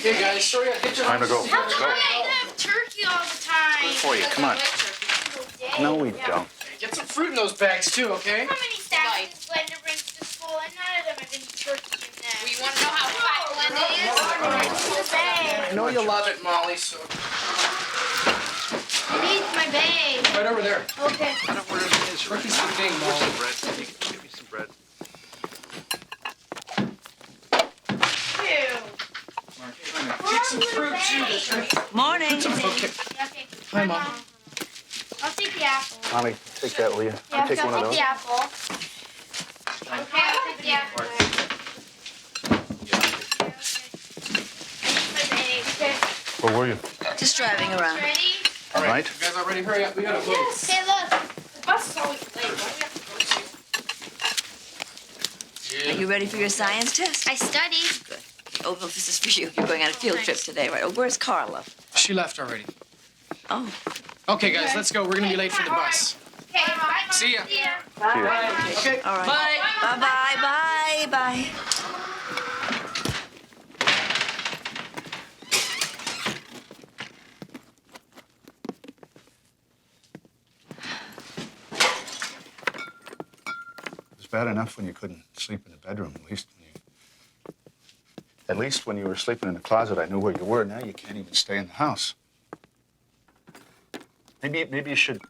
Hey guys, sorry I get your Time to go. How Let's come go. I have turkey all the time? Good for you. Come on. No, we don't. Get some fruit in those bags too, okay? How many sandwiches does Glenda bring to the school? And none of them have any turkey in them. Well, you want to know how fat Glenda is? The bag. I know you love it, Molly, so... I need my bag. Right over there. Okay. I don't know where it is. Turkey's the thing, Where's Molly. some bread? Give me some bread. Get some fruit too. Morning. Okay. Okay. Hi, Mom. I'll take the apple. Mommy, take that, will you? Yeah, Take I'll one of take those. the apple. Okay, I'll take the apple. Okay. Where were you? Just driving around. Ready? All right. Right. You guys all ready? Hurry up. We gotta move. Okay, look. The bus is always late. Why do we have to go to? Are you ready for your science test? I studied. Good. Oh, well, this is for you. You're going on a field trip today, right? Oh, where's Carla? She left already. Oh. Okay, guys, let's go. We're gonna be late for the bus. Okay, bye. See ya. See ya. Okay. All right. Bye. Bye-bye. Bye. It was bad enough when you couldn't sleep in the bedroom. At least when you were sleeping in the closet, I knew where you were. Now you can't even stay in the house. Maybe you should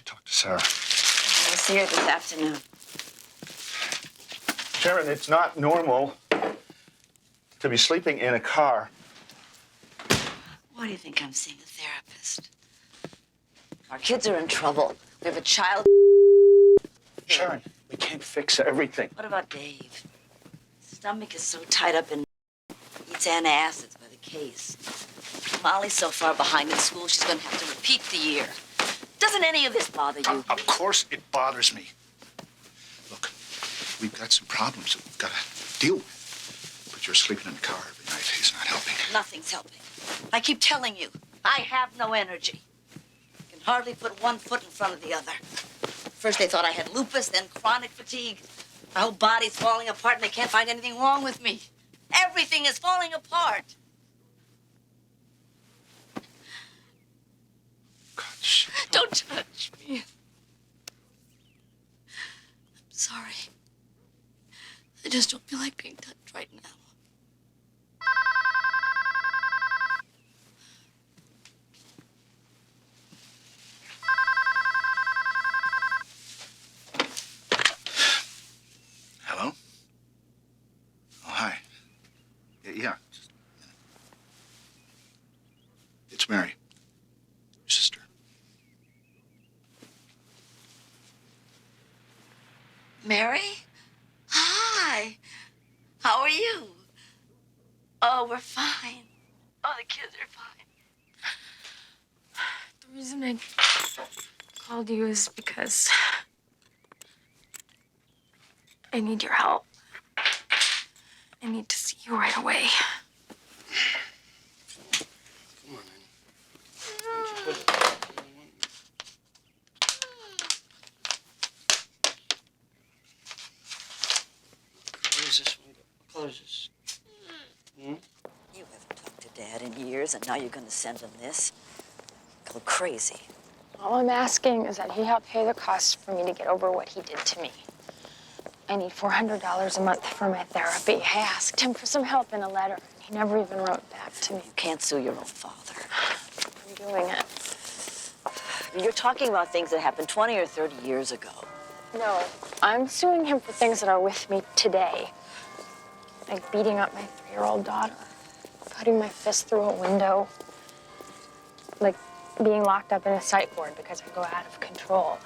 talk to Sarah. We'll see her this afternoon. Sharon, it's not normal to be sleeping in a car. Why do you think I'm seeing a therapist? Our kids are in trouble. We have a child. Sharon, we can't fix everything. What about Dave? His stomach is so tied up in eats antacids by the case. Molly's so far behind in school, she's going to have to repeat the year. Doesn't any of this bother you? Of course it bothers me. Look, we've got some problems that we've got to deal with. But you're sleeping in the car every night. He's not helping. Nothing's helping. I keep telling you, I have no energy. I can hardly put one foot in front of the other. First they thought I had lupus, then chronic fatigue. My whole body's falling apart and they can't find anything wrong with me. Everything is falling apart. God, shit. Don't touch me. I'm sorry. I just don't feel like being touched right now. Hello? Oh, hi. Yeah, just a minute. It's Mary, your sister. Mary? Hi. How are you? Oh, we're fine. Oh, the kids are fine. The reason I called you is because I need your help. I need to see you right away. Come on, honey. Close this window. Close this. You haven't talked to Dad in years, and now you're going to send him this? Go crazy. All I'm asking is that he help pay the cost for me to get over what he did to me. I need $400 a month for my therapy. I asked him for some help in a letter, and he never even wrote back to me. You can't sue your own father. I'm doing it. You're talking about things that happened 20 or 30 years ago. No, I'm suing him for things that are with me today. Like beating up my 3-year-old daughter, putting my fist through a window, like being locked up in a psych ward because I go out of control.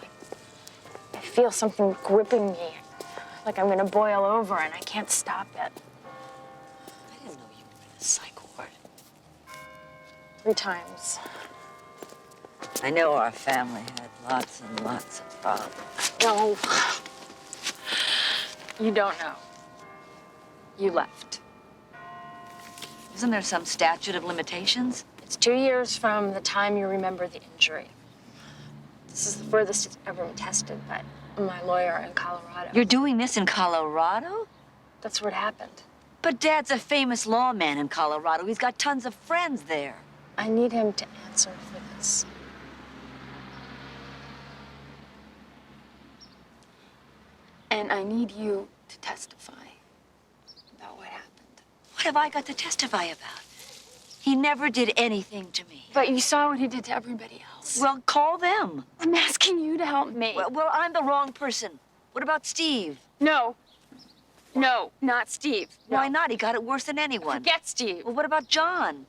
I feel something gripping me, like I'm gonna boil over and I can't stop it. I didn't know you were in a psych ward. 3 times. I know our family had lots and lots of problems. No. You don't know. You left. Isn't there some statute of limitations? It's 2 years from the time you remember the injury. This is the furthest it's ever been tested by my lawyer in Colorado. You're doing this in Colorado? That's where it happened. But Dad's a famous lawman in Colorado. He's got tons of friends there. I need him to answer for this. And I need you to testify about what happened. What have I got to testify about? He never did anything to me. But you saw what he did to everybody else. Well, call them. I'm asking you to help me. Well, I'm the wrong person. What about Steve? No. No, not Steve. No. Why not? He got it worse than anyone. Forget Steve. Well, what about John?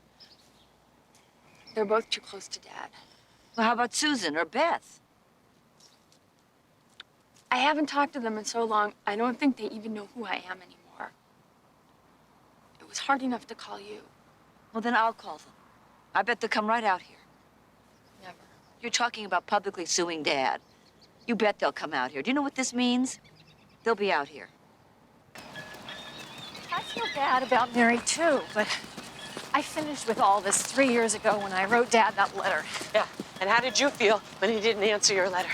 They're both too close to Dad. Well, how about Susan or Beth? I haven't talked to them in so long, I don't think they even know who I am anymore. It was hard enough to call you. Well, then I'll call them. I bet they'll come right out here. Never. You're talking about publicly suing Dad. You bet they'll come out here. Do you know what this means? They'll be out here. I feel bad about Mary, too, but I finished with all this 3 years ago when I wrote Dad that letter. Yeah, and how did you feel when he didn't answer your letter?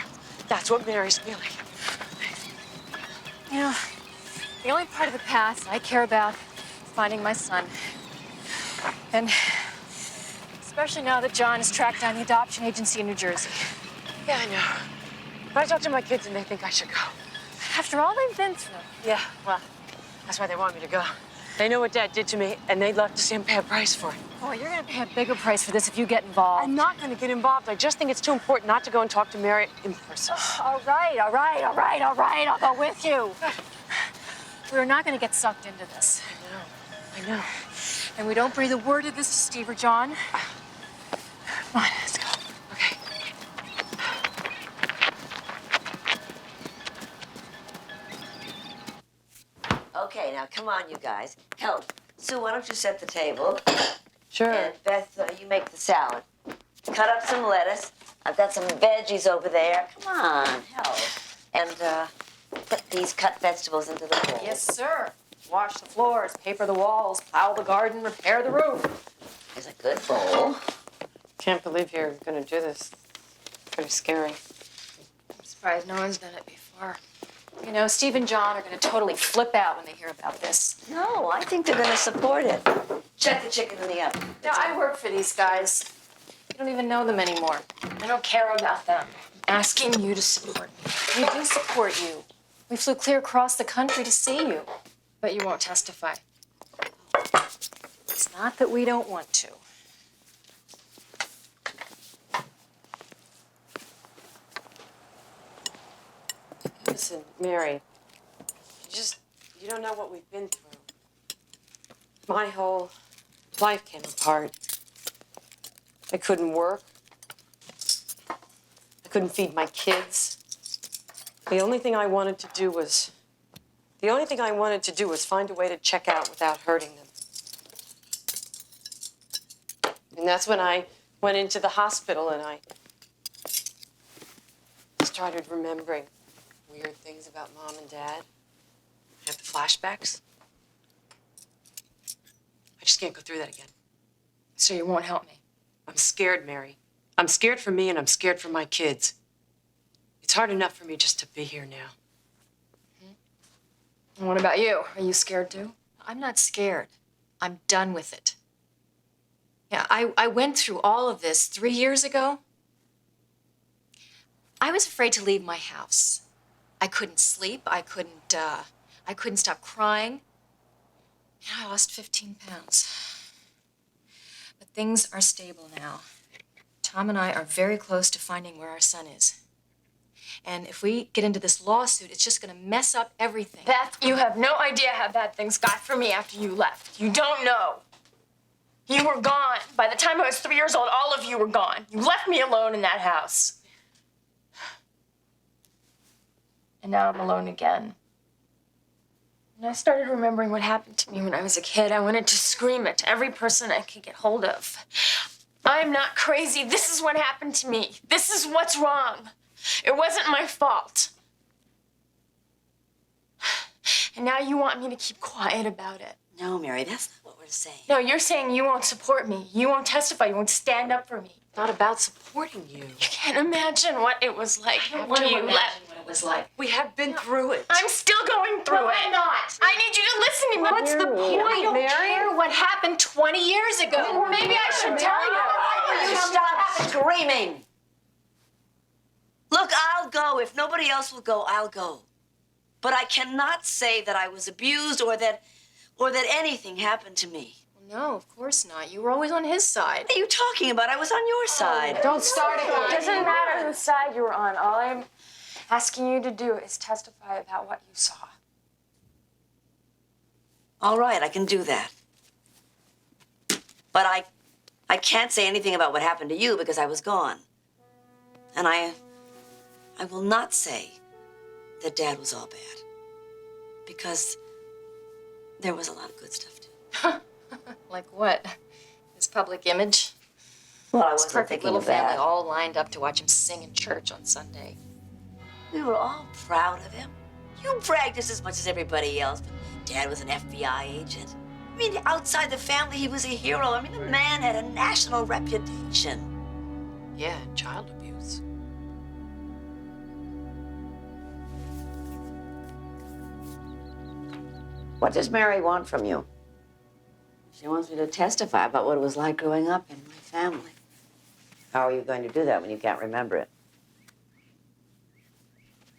That's what Mary's feeling. You know, the only part of the past I care about is finding my son. And especially now that John has tracked down the adoption agency in New Jersey. Yeah, I know. But I talk to my kids and they think I should go. After all they've been through. Yeah, well, that's why they want me to go. They know what Dad did to me, and they'd love to see him pay a price for it. Oh, you're gonna pay a bigger price for this if you get involved. I'm not going to get involved. I just think it's too important not to go and talk to Mary in person. All right. I'll go with you. We're not gonna get sucked into this. I know. And we don't breathe a word of this to Steve or John. Come on, let's go. Okay. Okay, now come on, you guys. Help. Sue, why don't you set the table? Sure. And Beth, you make the salad. Cut up some lettuce. I've got some veggies over there. Come on, help. And put these cut vegetables into the bowl. Yes, sir. Wash the floors, paper the walls, plow the garden, repair the roof. There's a good bowl. Can't believe you're going to do this. Pretty scary. I'm surprised no one's done it before. You know, Steve and John are gonna totally flip out when they hear about this. No, I think they're going to support it. Check the chicken in the oven. Now, I work for these guys. You don't even know them anymore. I don't care about them. I'm asking you to support me. We do support you. We flew clear across the country to see you. But you won't testify. It's not that we don't want to. Listen, Mary, you don't know what we've been through. My whole life came apart. I couldn't work. I couldn't feed my kids. The only thing I wanted to do was find a way to check out without hurting them. And that's when I went into the hospital and I started remembering weird things about Mom and Dad. I had the flashbacks. I just can't go through that again. So you won't help me? I'm scared, Mary. I'm scared for me and I'm scared for my kids. It's hard enough for me just to be here now. And what about you? Are you scared too? I'm not scared. I'm done with it. Yeah, I went through all of this 3 years ago. I was afraid to leave my house. I couldn't sleep. I couldn't stop crying. And I lost 15 pounds. But things are stable now. Tom and I are very close to finding where our son is. And if we get into this lawsuit, it's just gonna mess up everything. Beth, you have no idea how bad things got for me after you left. You don't know. You were gone. By the time I was 3 years old, all of you were gone. You left me alone in that house. And now I'm alone again. And I started remembering what happened to me when I was a kid. I wanted to scream it to every person I could get hold of. I'm not crazy. This is what happened to me. This is what's wrong. It wasn't my fault. And now you want me to keep quiet about it. No, Mary, that's not what we're saying. No, you're saying you won't support me. You won't testify. You won't stand up for me. It's not about supporting you. You can't imagine what it was like after you left. What it was like. We have been through it. I'm still going through No, it. I'm not. I need you to listen to me. What's the point, I don't Mary? care what happened 20 years ago. Maybe I should tell you. Will you stop screaming? Look, I'll go. If nobody else will go, I'll go. But I cannot say that I was abused or that anything happened to me. No, of course not. You were always on his side. What are you talking about? I was on your side. Don't start it. It doesn't matter whose side you were on. All I'm asking you to do is testify about what you saw. All right, I can do that. But I can't say anything about what happened to you because I was gone. And I will not say that Dad was all bad. Because there was a lot of good stuff too. Like what? His public image? Well, I His wasn't perfect thinking little of that. family all lined up to watch him sing in church on Sunday. We were all proud of him. You bragged just as much as everybody else, but Dad was an FBI agent. I mean, outside the family, he was a hero. I mean, the man had a national reputation. Yeah, child abuse. What does Mary want from you? She wants me to testify about what it was like growing up in my family. How are you going to do that when you can't remember it?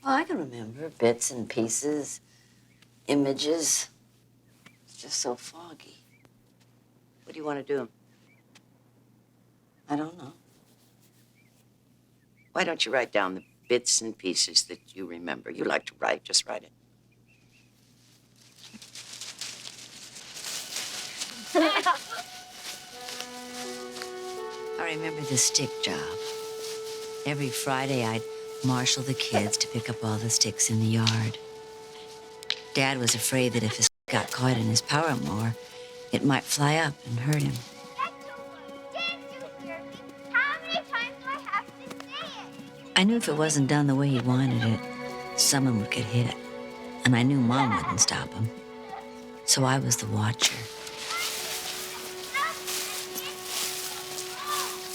Well, I can remember bits and pieces, images. It's just so foggy. What do you want to do? I don't know. Why don't you write down the bits and pieces that you remember? You like to write, just write it. I remember the stick job. Every Friday, I'd marshal the kids to pick up all the sticks in the yard. Dad was afraid that if his got caught in his power mower, it might fly up and hurt him. How many times do I have to say it? I knew if it wasn't done the way he wanted it, someone would get hit. And I knew Mom wouldn't stop him. So I was the watcher.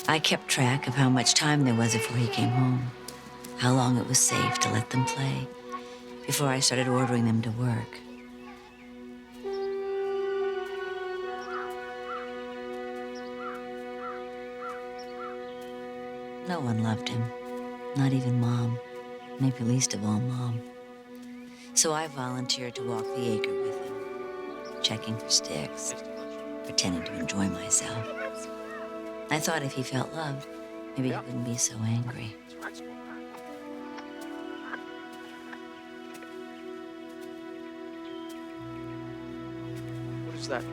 I kept track of how much time there was before he came home, how long it was safe to let them play, before I started ordering them to work. No one loved him, not even Mom, maybe least of all Mom. So I volunteered to walk the acre with him, checking for sticks, pretending to enjoy myself. I thought if he felt loved, maybe he wouldn't be so angry. What is that?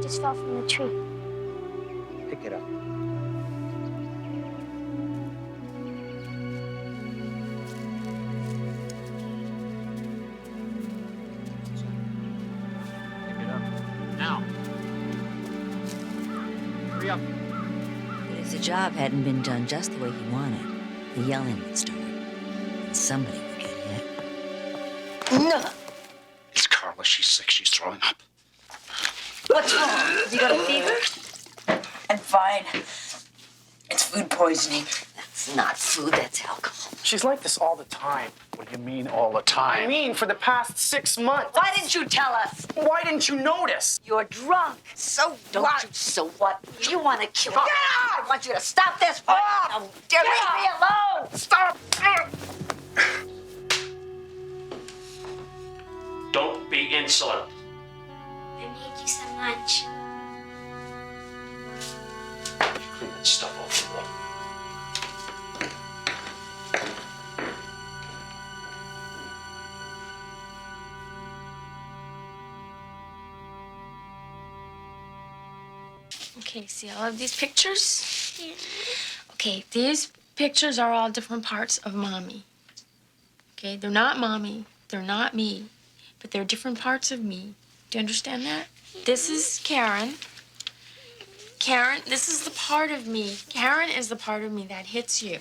Just fell from the tree. Pick it up. Pick it up. Now. Hurry up. But if the job hadn't been done just the way he wanted, the yelling would start, and somebody would get hit. No! It's Carla. She's sick. She's throwing up. What's wrong? Have you got a fever? I'm fine. It's food poisoning. That's not food, that's alcohol. She's like this all the time. What do you mean all the time? I mean, for the past 6 months. Why didn't you tell us? Why didn't you notice? You're drunk. So Don't what? you, so what? You want to kill me? I want you to stop this. Now, dare leave me alone. Stop! Don't be insolent. I made you some lunch. Clean that stuff off the wall. Okay, see all of these pictures? Yeah. Okay, these pictures are all different parts of Mommy. Okay, they're not Mommy, they're not me, but they're different parts of me. Do you understand that? This is Karen. Karen, this is the part of me. Karen is the part of me that hits you.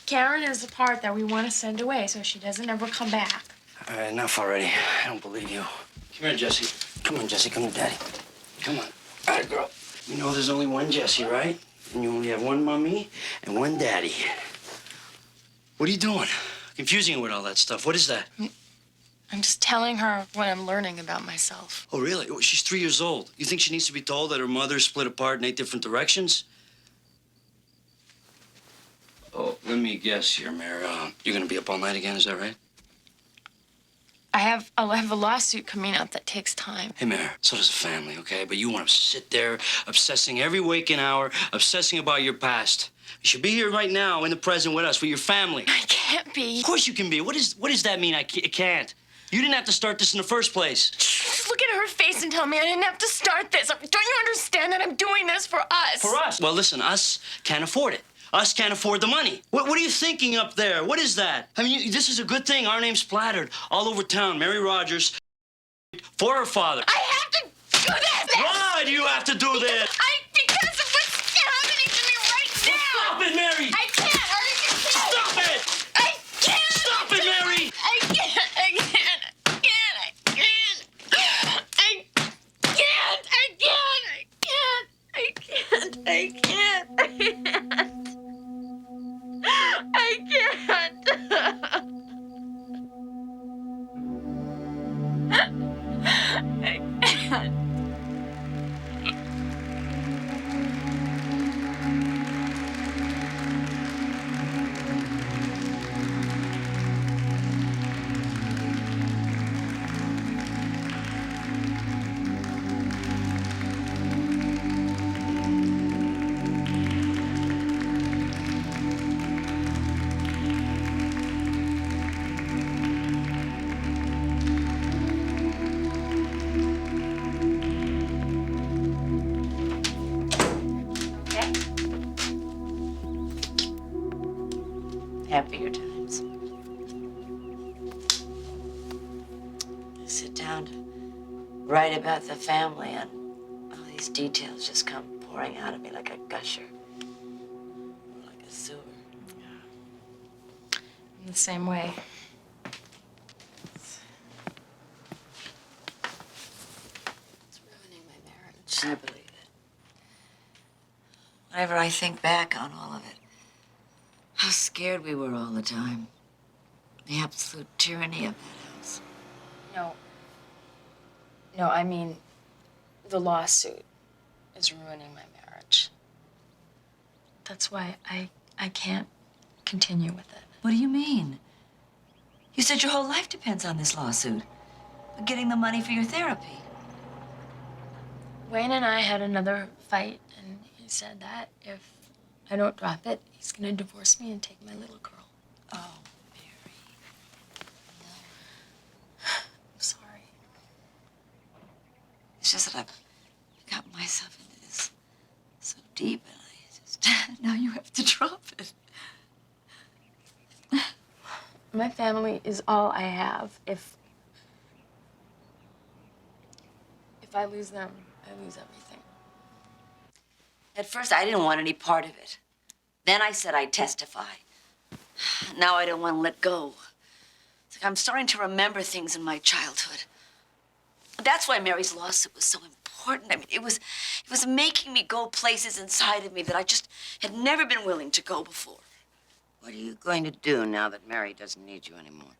Karen is the part that we want to send away so she doesn't ever come back. All right, enough already. I don't believe you. Come here, Jesse. Come on, Jesse. Come to Daddy. Come on. All right, girl. You know there's only one Jesse, right? and you only have one mommy and one daddy. What are you doing? Confusing her with all that stuff. What is that? I'm just telling her what I'm learning about myself. Oh, really? Oh, she's 3 years old. You think she needs to be told that her mother split apart in 8 different directions? Oh, let me guess here, Mary. You're gonna be up all night again, is that right? I'll have a lawsuit coming out that takes time. Hey, Mary, so does the family, okay? But you want to sit there obsessing every waking hour, obsessing about your past. You should be here right now in the present with us, with your family. I can't be. Of course you can be. What does that mean, I can't? You didn't have to start this in the first place. Just look at her face and tell me I didn't have to start this. Don't you understand that I'm doing this for us? For us? Well, listen, us can't afford it. Us can't afford the money. What are you thinking up there? What is that? I mean, this is a good thing. Our name's splattered all over town. Mary Rogers for her father. I have to do this! Why do you have to do this? Because of what's happening to me right now! Stop it, Mary! I can't! Stop it! I can't! Stop it, Mary! I can't! I can't! I can't! I can't! Happier times. I sit down to write about the family, and all these details just come pouring out of me like a gusher, like a sewer. In the same way. It's ruining my marriage. I believe it. Whenever I think back on all of it, how scared we were all the time. The absolute tyranny of that house. No, I mean, the lawsuit is ruining my marriage. That's why I can't continue with it. What do you mean? You said your whole life depends on this lawsuit. Getting the money for your therapy. Wayne and I had another fight, and he said that if I don't drop it, he's gonna divorce me and take my little girl. Oh, Mary. I'm sorry. It's just that I've got myself into this so deep, and I just now you have to drop it. My family is all I have. If I lose them, I lose everything. At first, I didn't want any part of it. Then I said I'd testify. Now I don't want to let go. It's like I'm starting to remember things in my childhood. That's why Mary's lawsuit was so important. I mean, it was making me go places inside of me that I just had never been willing to go before. What are you going to do now that Mary doesn't need you anymore?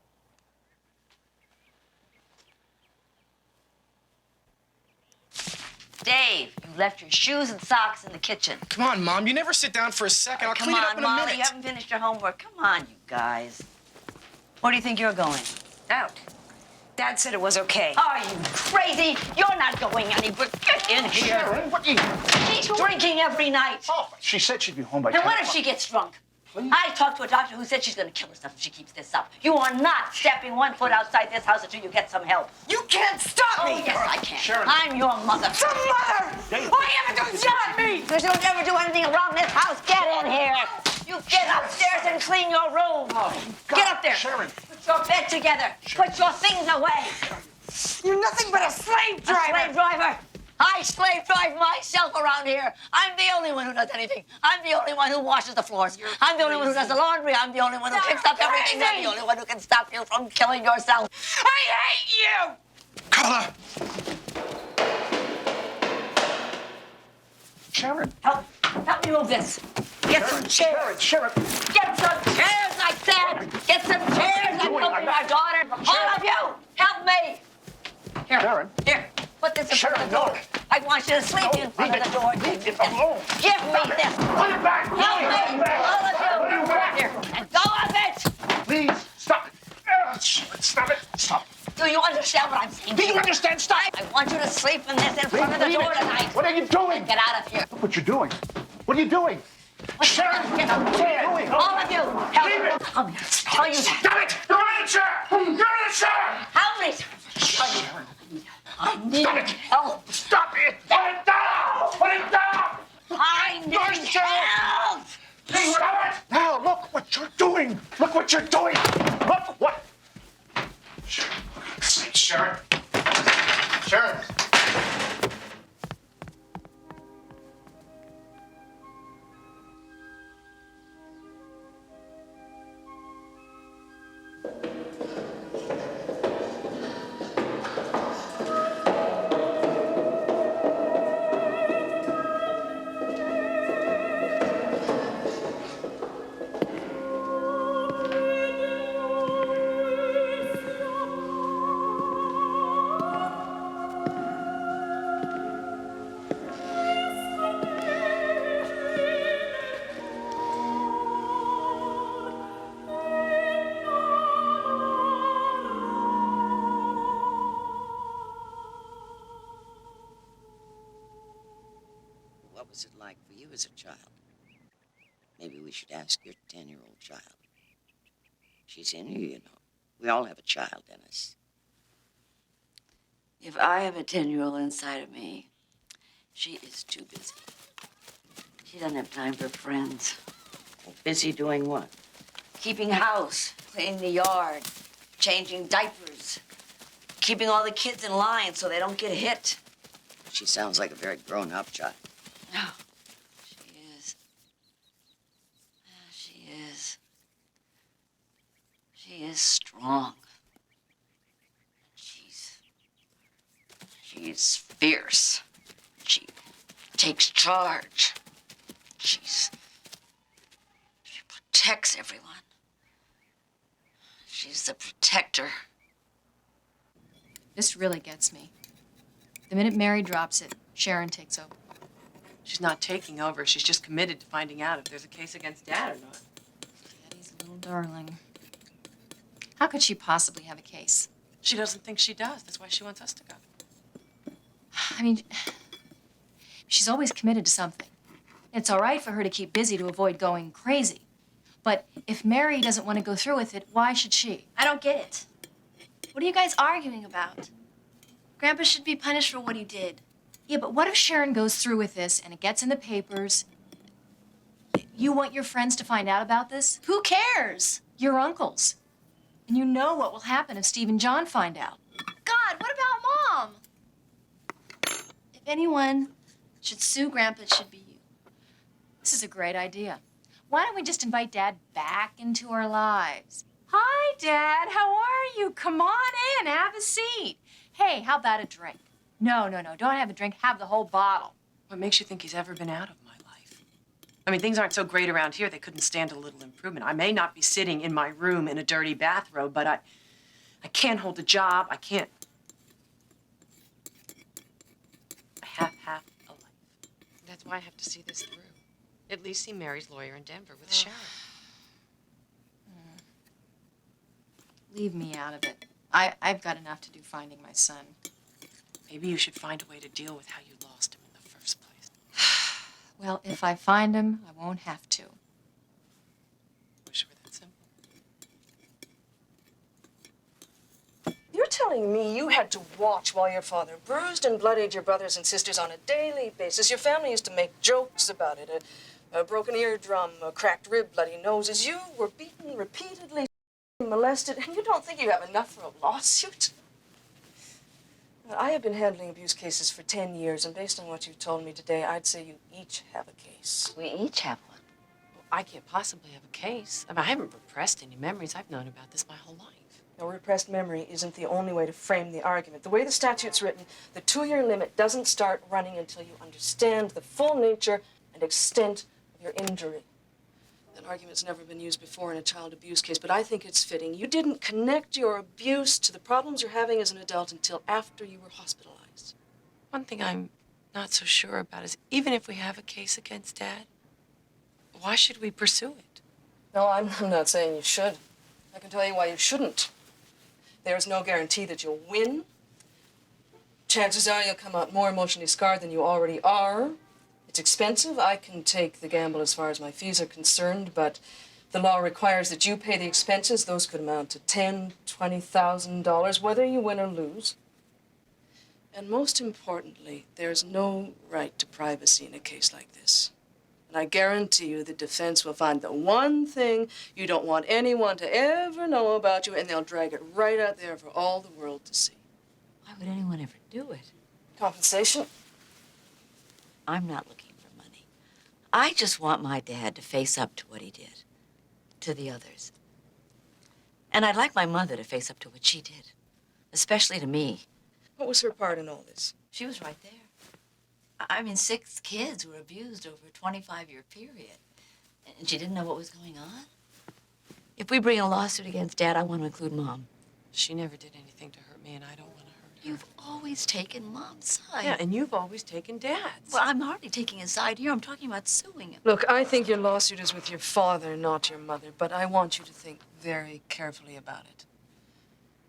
Dave, you left your shoes and socks in the kitchen. Come on, Mom. You never sit down for a second. I'll clean it up in a Molly, minute. you haven't finished your homework. Come on, you guys. Where do you think you're going? Out. Dad said it was okay. Are you crazy? You're not going anywhere. Get in here. Sharon, what are you... She's drinking every night. Oh, she said she'd be home by And 10 what if o'clock. she gets drunk? Please? I talked to a doctor who said she's going to kill herself if she keeps this up. You are not stepping 1 foot outside this house until you get some help. You can't stop Oh, me! yes, I can. Sharon. I'm your mother. Some mother! Dave. Why you ever do yell at me? Because you don't ever do anything around this house. Get in here. You get upstairs and clean your room. Get up there. Sharon. Put your bed together. Put your things away. You're nothing but a slave driver! A slave driver. I slave drive myself around here. I'm the only one who does anything. I'm the only one who washes the floors. I'm the only one who does the laundry. I'm the only one who picks up everything. I'm the only one who can stop you from killing yourself. I hate you! Carla! Sharon. Help. Help me move this. Get some chairs. Sheriff. Get some chairs, I said. Get some chairs. I'm helping our daughter. All of you, help me. Here. Sharon. Here. Put this in front of the Sharon, door. I want you to sleep in front of the door. Leave it alone. Give me this. Put it back. Help me. All of you. Here. And go of it. Please, stop it. Stop it. Stop. Do you understand what I'm saying? Do you understand? Stop. I want you to sleep in this in front of the Leave door it. tonight. What are you doing? Get out of here. Look what you're doing. What are you doing? Sharon, Get some chairs. All of you. Help me. Help me. Tell you that. Stop it. You're in the chair. You're in the chair. Help me. Sharon. I need Stop it. help. Stop it. Put it down. Put it down. I need help. Stop it. Now, look what you're doing. Look what you're doing. Look what. Sharon. Sharon. What was it like for you as a child? Maybe we should ask your 10-year-old child. She's in you, you know. We all have a child in us. If I have a 10-year-old inside of me, she is too busy. She doesn't have time for friends. Well, busy doing what? Keeping house, cleaning the yard, changing diapers, keeping all the kids in line so they don't get hit. She sounds like a very grown-up child. No, she is. Yeah, she is. She is strong. She's fierce. She takes charge. She protects everyone. She's the protector. This really gets me. The minute Mary drops it, Sharon takes over. She's not taking over. She's just committed to finding out if there's a case against Dad or not. Daddy's little darling. How could she possibly have a case? She doesn't think she does. That's why she wants us to go. I mean, she's always committed to something. It's all right for her to keep busy to avoid going crazy. But if Mary doesn't want to go through with it, why should she? I don't get it. What are you guys arguing about? Grandpa should be punished for what he did. Yeah, but what if Sharon goes through with this and it gets in the papers? You want your friends to find out about this? Who cares? Your uncles. And you know what will happen if Steve and John find out. God, what about Mom? If anyone should sue Grandpa, it should be you. This is a great idea. Why don't we just invite Dad back into our lives? Hi, Dad. How are you? Come on in. Have a seat. Hey, how about a drink? No. Don't have a drink. Have the whole bottle. What makes you think he's ever been out of my life? I mean, things aren't so great around here. They couldn't stand a little improvement. I may not be sitting in my room in a dirty bathrobe, but I can't hold a job. I can't. I have half a life. That's why I have to see this through. At least see Mary's lawyer in Denver with Sharon. Leave me out of it. I've got enough to do finding my son. Maybe you should find a way to deal with how you lost him in the first place. Well, if I find him, I won't have to. Wish it were that simple. You're telling me you had to watch while your father bruised and bloodied your brothers and sisters on a daily basis. Your family used to make jokes about it. A broken eardrum, a cracked rib, bloody noses. You were beaten repeatedly, molested, and you don't think you have enough for a lawsuit? I have been handling abuse cases for 10 years, and based on what you've told me today, I'd say you each have a case. We each have one. I can't possibly have a case. I mean, I haven't repressed any memories. I've known about this my whole life. No, repressed memory isn't the only way to frame the argument. The way the statute's written, the 2-year limit doesn't start running until you understand the full nature and and extent of your injury. That argument's never been used before in a child abuse case, but I think it's fitting. You didn't connect your abuse to the problems you're having as an adult until after you were hospitalized. One thing I'm not so sure about is even if we have a case against Dad, why should we pursue it? No, I'm not saying you should. I can tell you why you shouldn't. There's no guarantee that you'll win. Chances are you'll come out more emotionally scarred than you already are. It's expensive. I can take the gamble as far as my fees are concerned, but the law requires that you pay the expenses. Those could amount to $10,000, $20,000, whether you win or lose. And most importantly, there's no right to privacy in a case like this. And I guarantee you the defense will find the one thing you don't want anyone to ever know about you, and they'll drag it right out there for all the world to see. Why would anyone ever do it? Compensation? I'm not looking for money. I just want my dad to face up to what he did, to the others. And I'd like my mother to face up to what she did, especially to me. What was her part in all this? She was right there. I mean, 6 kids were abused over a 25-year period, and she didn't know what was going on. If we bring a lawsuit against Dad, I want to include Mom. She never did anything to hurt me, and I don't want to hurt her. You've always taken Mom's side. Yeah, and you've always taken Dad's. Well, I'm hardly taking his side here. I'm talking about suing him. Look, I think your lawsuit is with your father, not your mother, but I want you to think very carefully about it.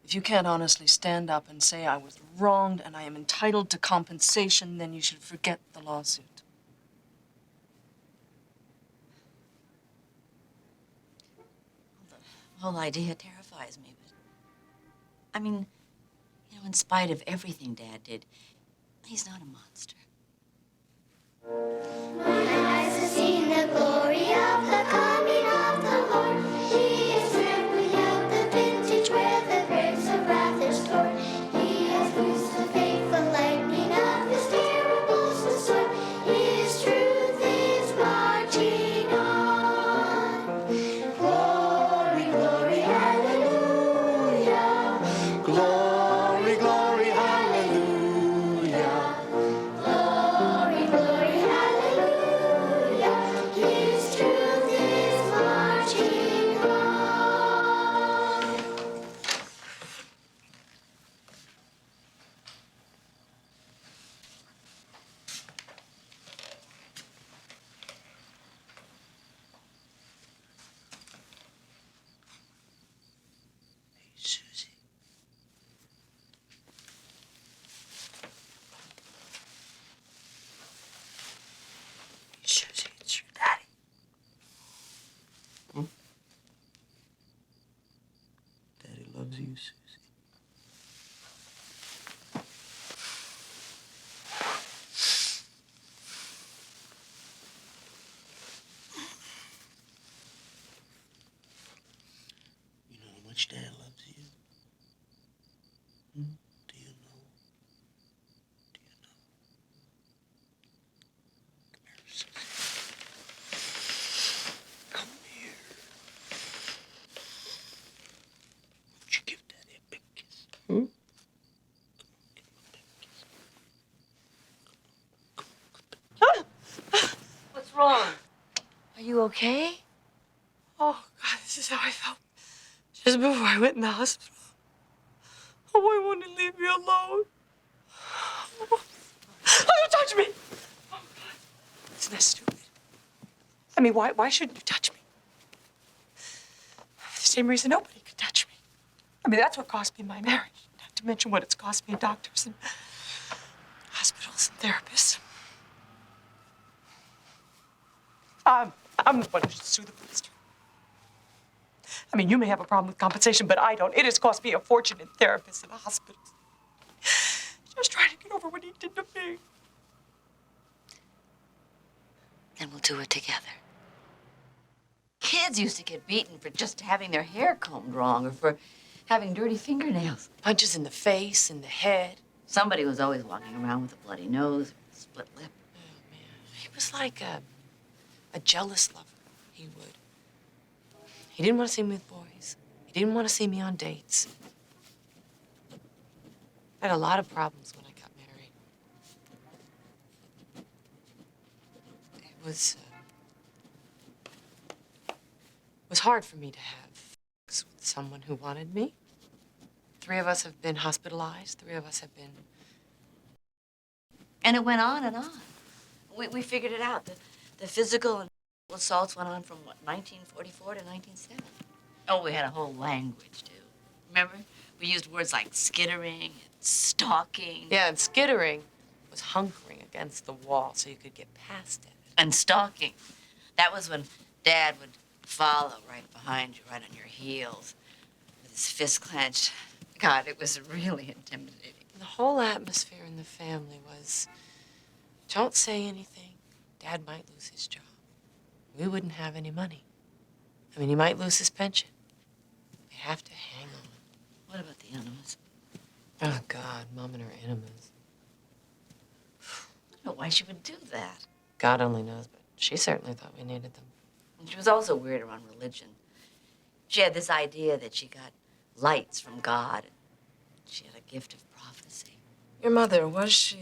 If you can't honestly stand up and say I was wronged and I am entitled to compensation, then you should forget the lawsuit. The whole idea terrifies me, but I mean, you know, in spite of everything Dad did, he's not a monster. My eyes have seen the glory of the coming of the Lord. He is trampling out the vintage where the grapes of wrath are stored. He has loosed the fateful lightning of his terrible sword. His truth is marching on. Glory, glory, hallelujah. Glory, glory, hallelujah. Glory, glory, hallelujah. His truth is marching on. Hey, Susie. Susie, it's your daddy. Daddy loves you, Susie. You know how much Dad loves you? Do you know? Do you know? Come here, Susie. Come here. Won't you give Daddy a big kiss? Come on, give him a big kiss. What's wrong? Are you okay? Oh, God, this is how I felt just before I went in the hospital. Oh, why won't he leave me alone? Oh, don't touch me! Oh, God. Isn't that stupid? I mean, why shouldn't you touch me? For the same reason nobody could touch me. I mean, that's what cost me my marriage. Not to mention what it's cost me in doctors and hospitals and therapists. I'm the one who should sue the minister. I mean, you may have a problem with compensation, but I don't. It has cost me a fortune in therapists and hospitals. Just trying to get over what he did to me. Then we'll do it together. Kids used to get beaten for just having their hair combed wrong or for having dirty fingernails. Punches in the face, in the head. Somebody was always walking around with a bloody nose or a split lip. Oh, man. He was like a jealous lover. He would. He didn't want to see me with boys. He didn't want to see me on dates. I had a lot of problems when I got married. was hard for me to have sex with someone who wanted me. 3 of us have been hospitalized. 3 of us have been. And it went on and on. We figured it out. The physical and assaults went on from, what, 1944 to 1970. Oh, we had a whole language, too. Remember? We used words like skittering and stalking. Yeah, and skittering was hunkering against the wall so you could get past it. And stalking. That was when Dad would follow right behind you, right on your heels, with his fist clenched. God, it was really intimidating. The whole atmosphere in the family was, don't say anything. Dad might lose his job. We wouldn't have any money. I mean, he might lose his pension. We have to hang on. What about the enemas? Oh, God, Mom and her enemas. I don't know why she would do that. God only knows, but she certainly thought we needed them. And she was also weird around religion. She had this idea that she got lights from God. She had a gift of prophecy. Your mother, was she...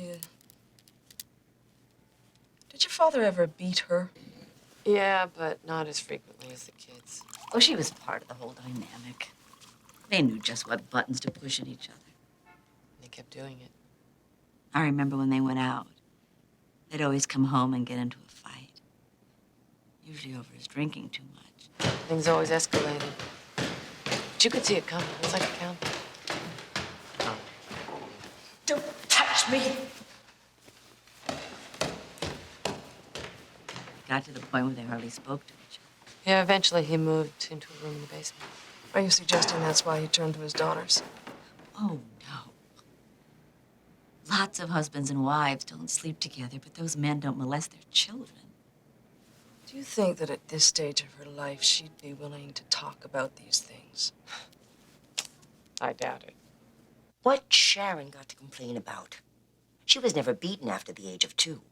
Did your father ever beat her? Yeah, but not as frequently as the kids. Oh, she was part of the whole dynamic. They knew just what buttons to push at each other. They kept doing it. I remember when they went out, they'd always come home and get into a fight. Usually over his drinking too much. Things always escalated. But you could see it coming. It was like a countdown. Oh. Don't touch me! Got to the point where they hardly spoke to each other. Yeah, eventually he moved into a room in the basement. Are you suggesting that's why he turned to his daughters? Oh, no. Lots of husbands and wives don't sleep together, but those men don't molest their children. Do you think that at this stage of her life, she'd be willing to talk about these things? I doubt it. What Sharon got to complain about? She was never beaten after the age of 2.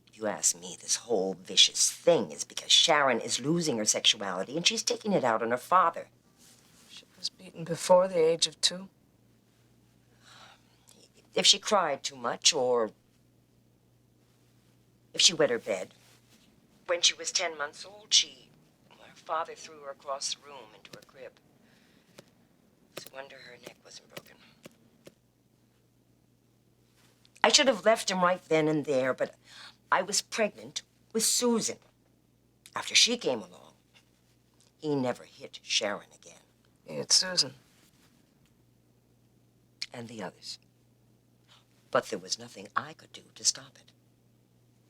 If you ask me, this whole vicious thing is because Sharon is losing her sexuality and she's taking it out on her father. She was beaten before the age of 2? If she cried too much or if she wet her bed. When she was 10 months old, her father threw her across the room into her crib. It's a wonder her neck wasn't broken. I should have left him right then and there, but I was pregnant with Susan. After she came along, he never hit Sharon again. He hit Susan. And the others. But there was nothing I could do to stop it.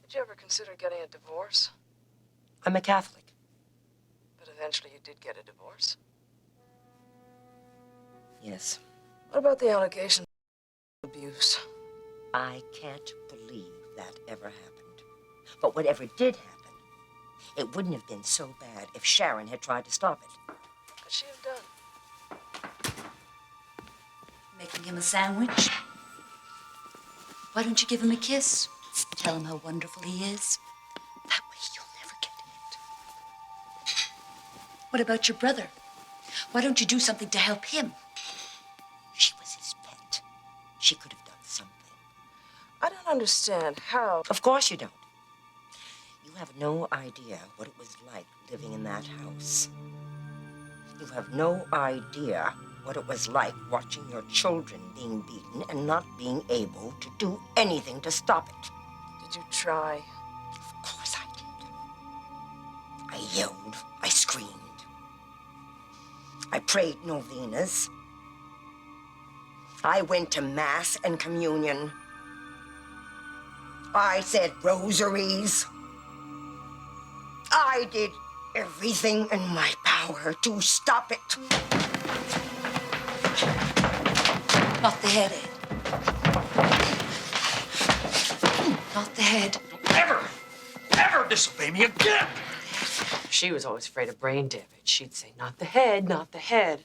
Did you ever consider getting a divorce? I'm a Catholic. But eventually you did get a divorce. Yes. What about the allegation of abuse? I can't believe that ever happened. But whatever did happen, it wouldn't have been so bad if Sharon had tried to stop it. What could she have done? Making him a sandwich? Why don't you give him a kiss? Tell him how wonderful he is. That way you'll never get hit. What about your brother? Why don't you do something to help him? She was his pet. She could have done something. I don't understand how... Of course you don't. You have no idea what it was like living in that house. You have no idea what it was like watching your children being beaten and not being able to do anything to stop it. Did you try? Of course I did. I yelled. I screamed. I prayed novenas. I went to Mass and communion. I said rosaries. I did everything in my power to stop it. Not the head, Ed. Not the head. Don't ever disobey me again! She was always afraid of brain damage. She'd say, not the head, not the head.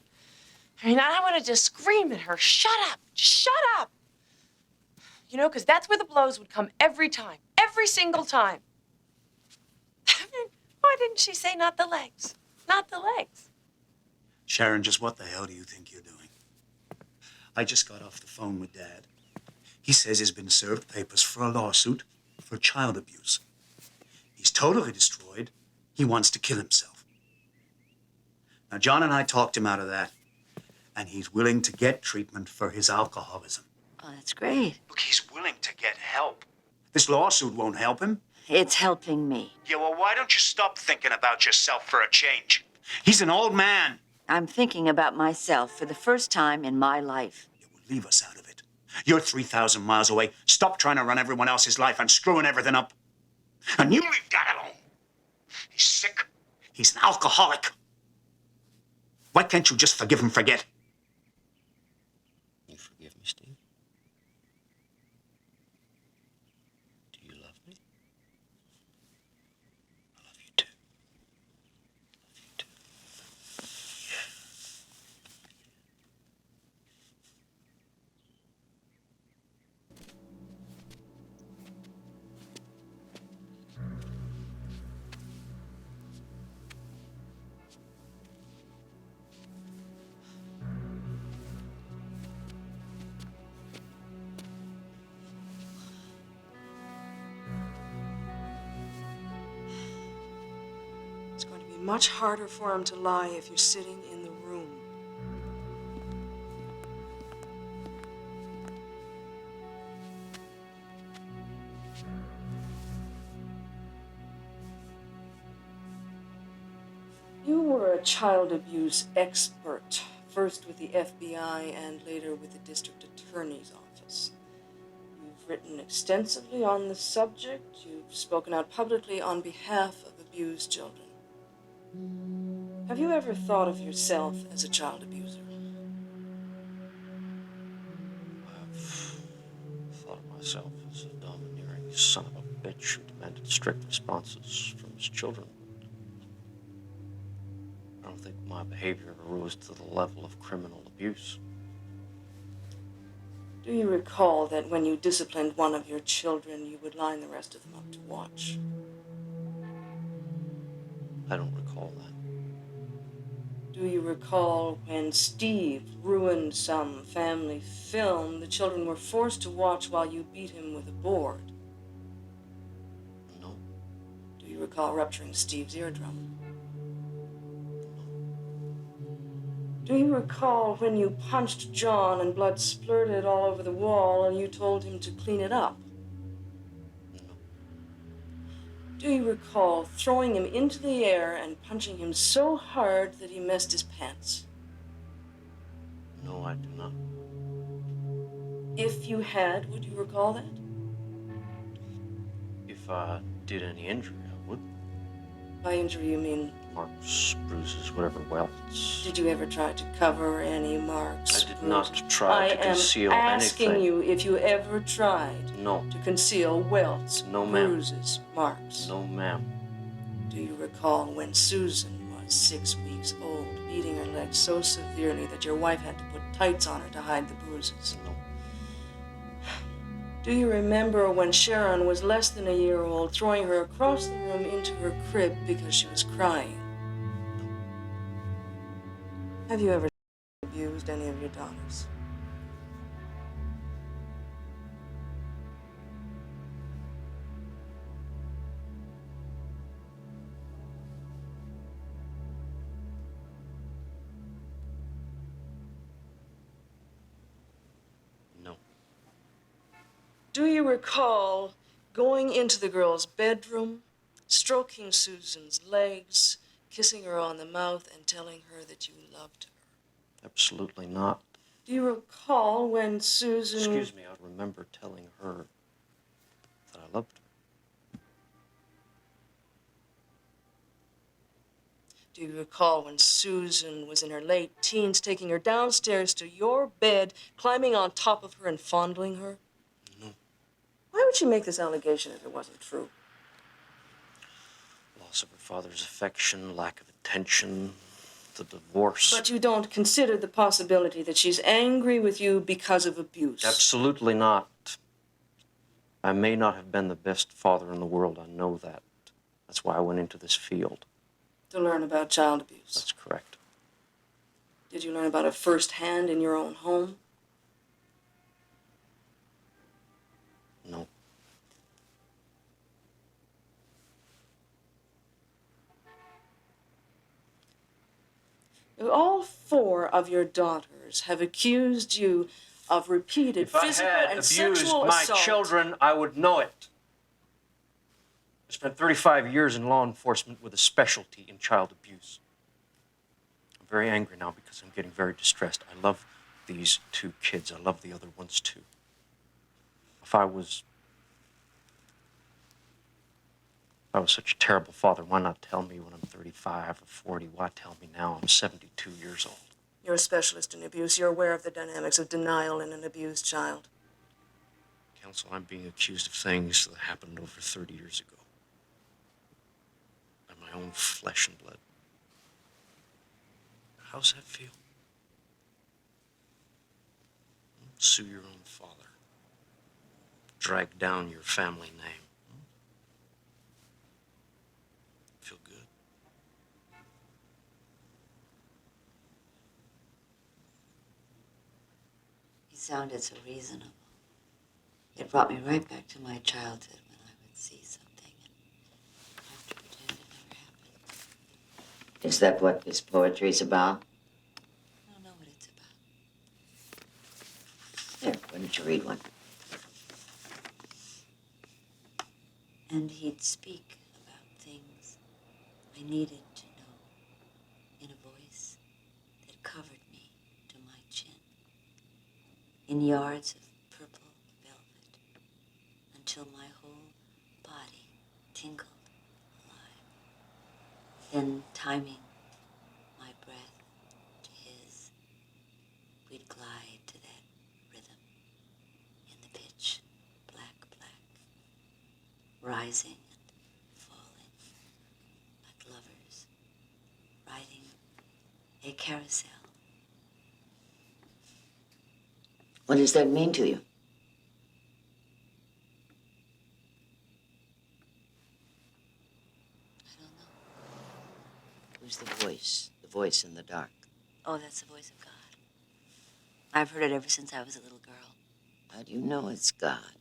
I mean, I wanted to scream at her, shut up, just shut up. You know, because that's where the blows would come every time, every single time. I mean, why didn't she say not the legs, not the legs? Sharon, just what the hell do you think you're doing? I just got off the phone with Dad. He says he's been served papers for a lawsuit for child abuse. He's totally destroyed. He wants to kill himself. Now, John and I talked him out of that, and he's willing to get treatment for his alcoholism. Oh, that's great. Look, he's willing to get help. This lawsuit won't help him. It's helping me. Yeah, well, why don't you stop thinking about yourself for a change? He's an old man. I'm thinking about myself for the first time in my life. Leave us out of it. You're 3,000 miles away. Stop trying to run everyone else's life and screwing everything up. And you leave Dad alone. He's sick. He's an alcoholic. Why can't you just forgive and forget? You forgive me, Steve? Do you love me? I love you too. Love you too. It's going to be much harder for him to lie if you're sitting in the room. You were a child abuse expert, first with the FBI and later with the district attorney's office. You've written extensively on the subject. You've spoken out publicly on behalf of abused children. Have you ever thought of yourself as a child abuser? I've thought of myself as a domineering son of a bitch who demanded strict responses from his children. I don't think my behavior rose to the level of criminal abuse. Do you recall that when you disciplined one of your children, you would line the rest of them up to watch? I don't recall that. Do you recall when Steve ruined some family film, the children were forced to watch while you beat him with a board? No. Do you recall rupturing Steve's eardrum? Do you recall when you punched John and blood splurted all over the wall and you told him to clean it up? No. Do you recall throwing him into the air and punching him so hard that he messed his pants? No, I do not. If you had, would you recall that? If I did any injury, I would. By injury, you mean? Marks, bruises, whatever welts. Did you ever try to cover any marks? I did not try to conceal I am asking anything. you if you ever tried No. to conceal welts, No, ma'am. bruises, marks. No, ma'am. Do you recall when Susan was 6 weeks old, beating her leg so severely that your wife had to put tights on her to hide the bruises? No. Do you remember when Sharon was less than a year old, throwing her across the room into her crib because she was crying? Have you ever abused any of your daughters? No. Do you recall going into the girl's bedroom, stroking Susan's legs, kissing her on the mouth, and telling her that you loved her? Absolutely not. Do you recall when Susan... Excuse me, I remember telling her that I loved her. Do you recall when Susan was in her late teens, taking her downstairs to your bed, climbing on top of her and fondling her? No. Why would she make this allegation if it wasn't true? Loss of her father's affection, lack of attention, the divorce. But you don't consider the possibility that she's angry with you because of abuse? Absolutely not. I may not have been the best father in the world, I know that. That's why I went into this field. To learn about child abuse? That's correct. Did you learn about it firsthand in your own home? No. All 4 of your daughters have accused you of repeated If I physical had and abused sexual my assault. children, I would know it. I spent 35 years in law enforcement with a specialty in child abuse. I'm very angry now because I'm getting very distressed. I love these 2 kids. I love the other ones too. If I was such a terrible father, why not tell me when I'm 35 or 40? Why tell me now? I'm 72 years old. You're a specialist in abuse. You're aware of the dynamics of denial in an abused child. Counsel, I'm being accused of things that happened over 30 years ago. By my own flesh and blood. How's that feel? Sue your own father. Drag down your family name. Feel good? He sounded so reasonable. It brought me right back to my childhood when I would see something and have to pretend it never happened. Is that what this poetry's about? I don't know what it's about. Here, why don't you read one? And he'd speak about things I needed to know in a voice that covered me to my chin, in yards of purple velvet, until my whole body tingled alive. Then, timing my breath to his, we'd glide to that rhythm in the pitch black, rising and falling like lovers riding a carousel. What does that mean to you? I don't know. Who's the voice? The voice in the dark. Oh, that's the voice of God. I've heard it ever since I was a little girl. How do you know it's God?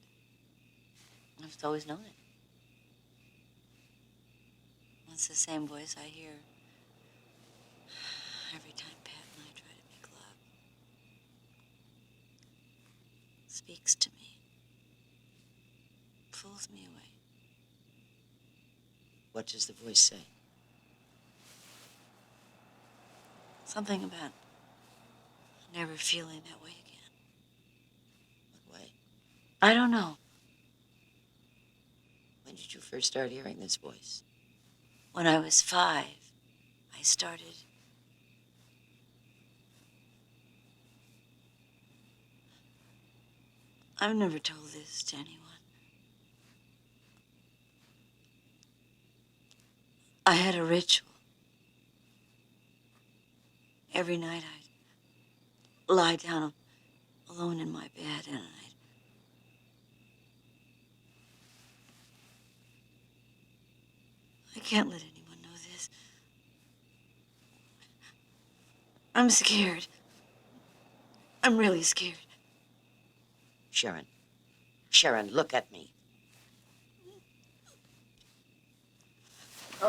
I've just always known it. It's the same voice I hear every time Pat and I try to make love. Speaks to me. Pulls me away. What does the voice say? Something about never feeling that way again. What way? I don't know. When did you first start hearing this voice? When I was 5, I started. I've never told this to anyone. I had a ritual. Every night I'd lie down alone in my bed and I can't let anyone know this. I'm scared. I'm really scared. Sharon. Sharon, look at me.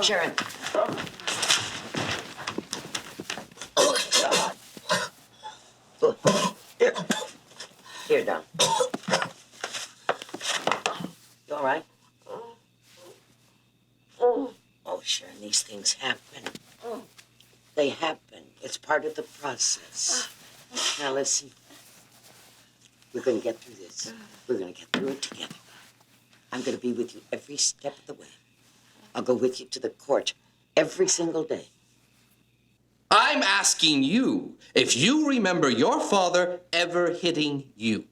Sharon. Here. Here, Don. You all right? Oh, Sharon, these things happen. They happen. It's part of the process. Now, listen. We're going to get through this. We're going to get through it together. I'm going to be with you every step of the way. I'll go with you to the court every single day. I'm asking you if you remember your father ever hitting you.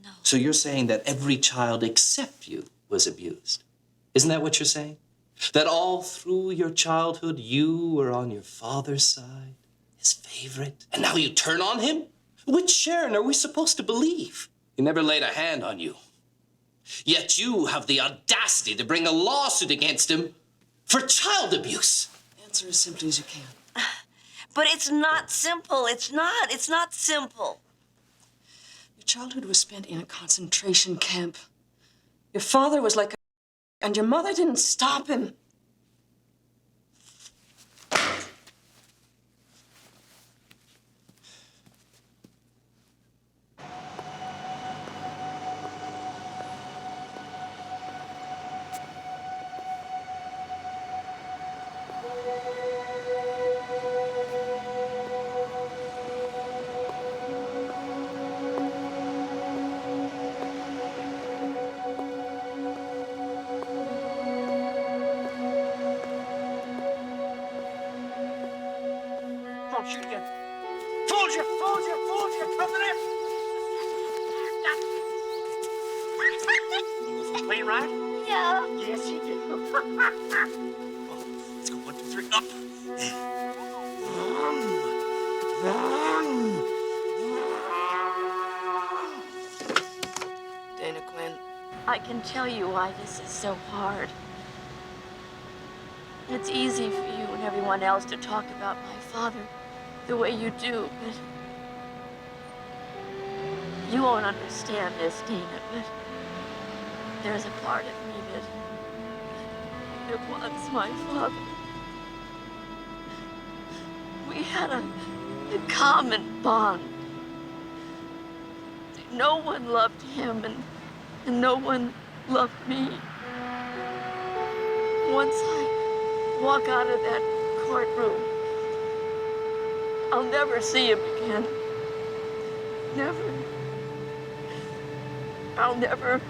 No. So you're saying that every child except you was abused. Isn't that what you're saying? That all through your childhood, you were on your father's side, his favorite, and now you turn on him? Which Sharon are we supposed to believe? He never laid a hand on you. Yet you have the audacity to bring a lawsuit against him for child abuse. Answer as simply as you can. But it's not simple. It's not simple. Your childhood was spent in a concentration camp. Your father was like a... and your mother didn't stop him. I'll shoot again. Fooled you, fooled you, fooled you. Come to this. Clean, right? Yeah. Yes, you did. Let's go 1, 2, 3, up. Dana Quinn. I can tell you why this is so hard. It's easy for you and everyone else to talk about my father the way you do, but you won't understand this, Dana, but there's a part of me that wants my father. We had a common bond. No one loved him and no one loved me. Once I walk out of that courtroom, I'll never see him again. Never. I'll never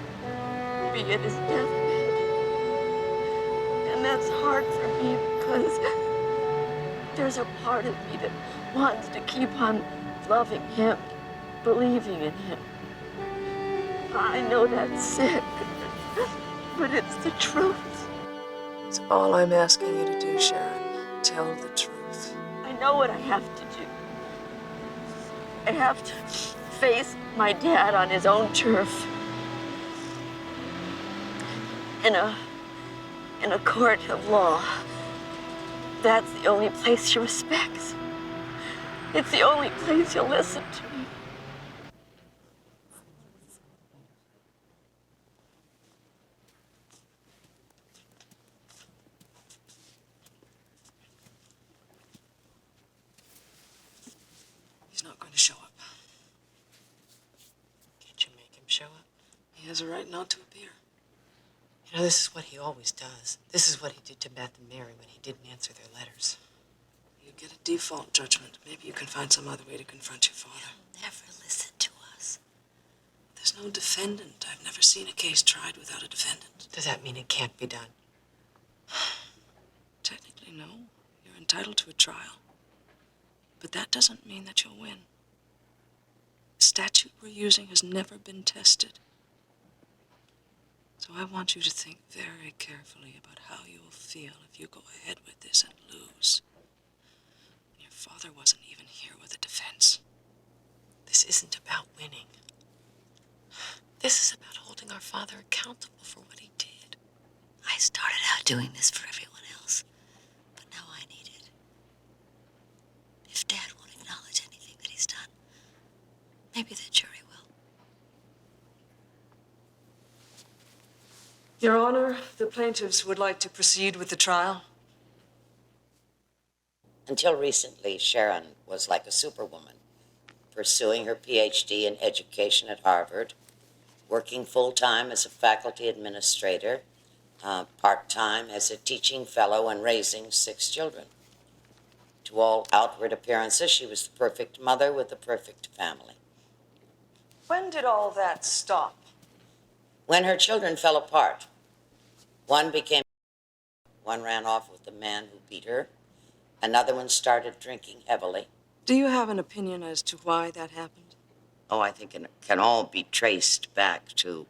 be at his deathbed. And that's hard for me because there's a part of me that wants to keep on loving him, believing in him. I know that's sick, but it's the truth. It's all I'm asking you to do, Sharon. Tell the truth. I know what I have to do. I have to face my dad on his own turf. In a court of law. That's the only place he respects. It's the only place he'll listen to me. He's not going to show up. Can't you make him show up? He has a right not to appear. You know, this is what he always does. This is what he did to Beth and Mary when he didn't answer their letters. You get a default judgment. Maybe you can find some other way to confront your father. He'll never listen to us. There's no defendant. I've never seen a case tried without a defendant. Does that mean it can't be done? Technically, no. You're entitled to a trial. But that doesn't mean that you'll win. The statute we're using has never been tested. So I want you to think very carefully about how you'll feel if you go ahead with this and lose. Your father wasn't even here with a defense. This isn't about winning. This is about holding our father accountable for what he did. I started out doing this for everyone else, but now I need it. If Dad won't acknowledge anything that he's done, maybe the jury will. Your Honor, the plaintiffs would like to proceed with the trial. Until recently, Sharon was like a superwoman, pursuing her PhD in education at Harvard, working full-time as a faculty administrator, part-time as a teaching fellow, and raising 6 children. To all outward appearances, she was the perfect mother with the perfect family. When did all that stop? When her children fell apart, one ran off with the man who beat her, another one started drinking heavily. Do you have an opinion as to why that happened? Oh, I think it can all be traced back to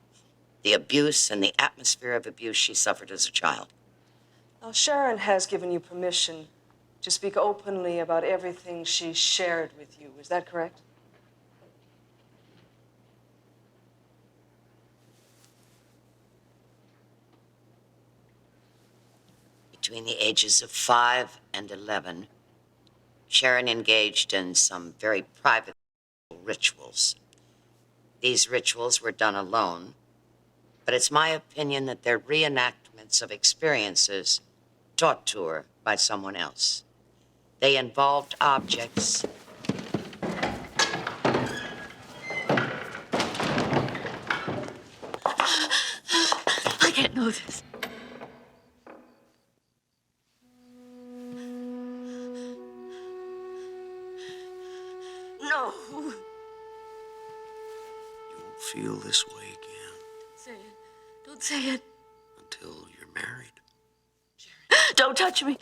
the abuse and the atmosphere of abuse she suffered as a child. Now, Sharon has given you permission to speak openly about everything she shared with you. Is that correct? Between the ages of 5 and 11, Sharon engaged in some very private rituals. These rituals were done alone, but it's my opinion that they're reenactments of experiences taught to her by someone else. They involved objects. I can't know this. No. You won't feel this way again Say it. Don't say it. until you're married. Don't touch me.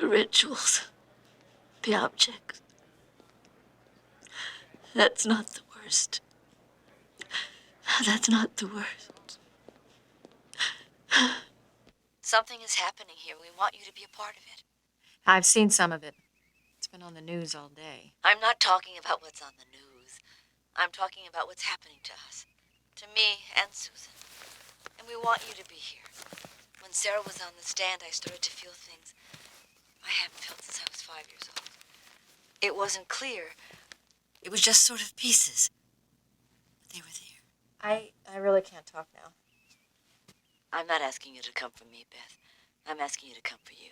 the rituals, the objects. That's not the worst. That's not the worst. Something is happening here. We want you to be a part of it. I've seen some of it. It's been on the news all day. I'm not talking about what's on the news. I'm talking about what's happening to us, to me and Susan. And we want you to be here. When Sarah was on the stand, I started to feel things I haven't felt since I was 5 years old. It wasn't clear. It was just sort of pieces. But they were there. I really can't talk now. I'm not asking you to come for me, Beth. I'm asking you to come for you.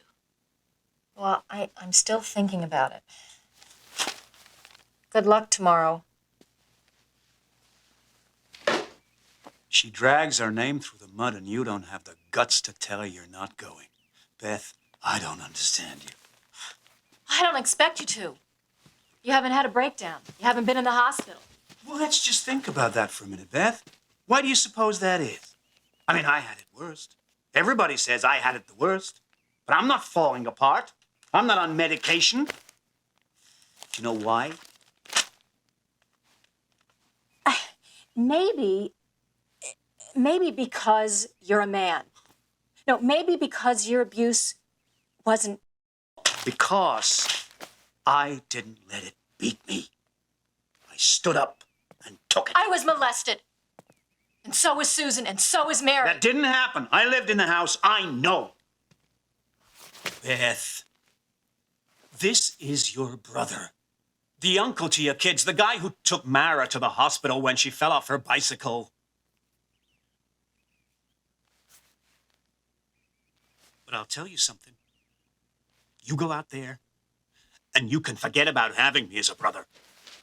Well, I'm still thinking about it. Good luck tomorrow. She drags our name through the mud, and you don't have the guts to tell her you're not going. Beth, I don't understand you. I don't expect you to. You haven't had a breakdown. You haven't been in the hospital. Well, let's just think about that for a minute, Beth. Why do you suppose that is? I mean, I had it worst. Everybody says I had it the worst. But I'm not falling apart. I'm not on medication. Do you know why? Maybe because you're a man. No, maybe because your abuse wasn't... Because I didn't let it beat me. I stood up and took it. I was molested. And so was Susan, and so was Mary. That didn't happen. I lived in the house. I know. Beth, this is your brother. The uncle to your kids, the guy who took Mara to the hospital when she fell off her bicycle. But I'll tell you something. You go out there, and you can forget about having me as a brother.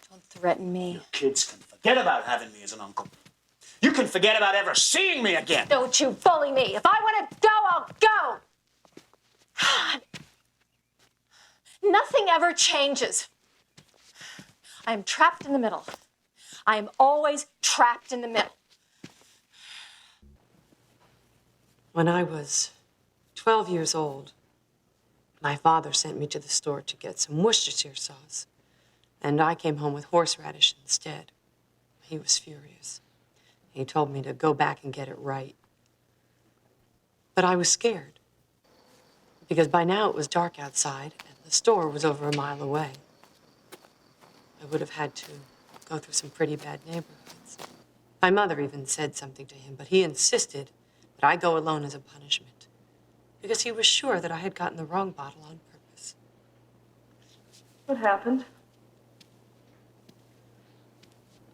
Don't threaten me. Your kids can forget about having me as an uncle. You can forget about ever seeing me again. Don't you bully me. If I want to go, I'll go. Nothing ever changes. I am trapped in the middle. I am always trapped in the middle. When I was 12 years old, my father sent me to the store to get some Worcestershire sauce, and I came home with horseradish instead. He was furious. He told me to go back and get it right. But I was scared, because by now it was dark outside, and the store was over a mile away. I would have had to go through some pretty bad neighborhoods. My mother even said something to him, but he insisted that I go alone as a punishment, because he was sure that I had gotten the wrong bottle on purpose. What happened?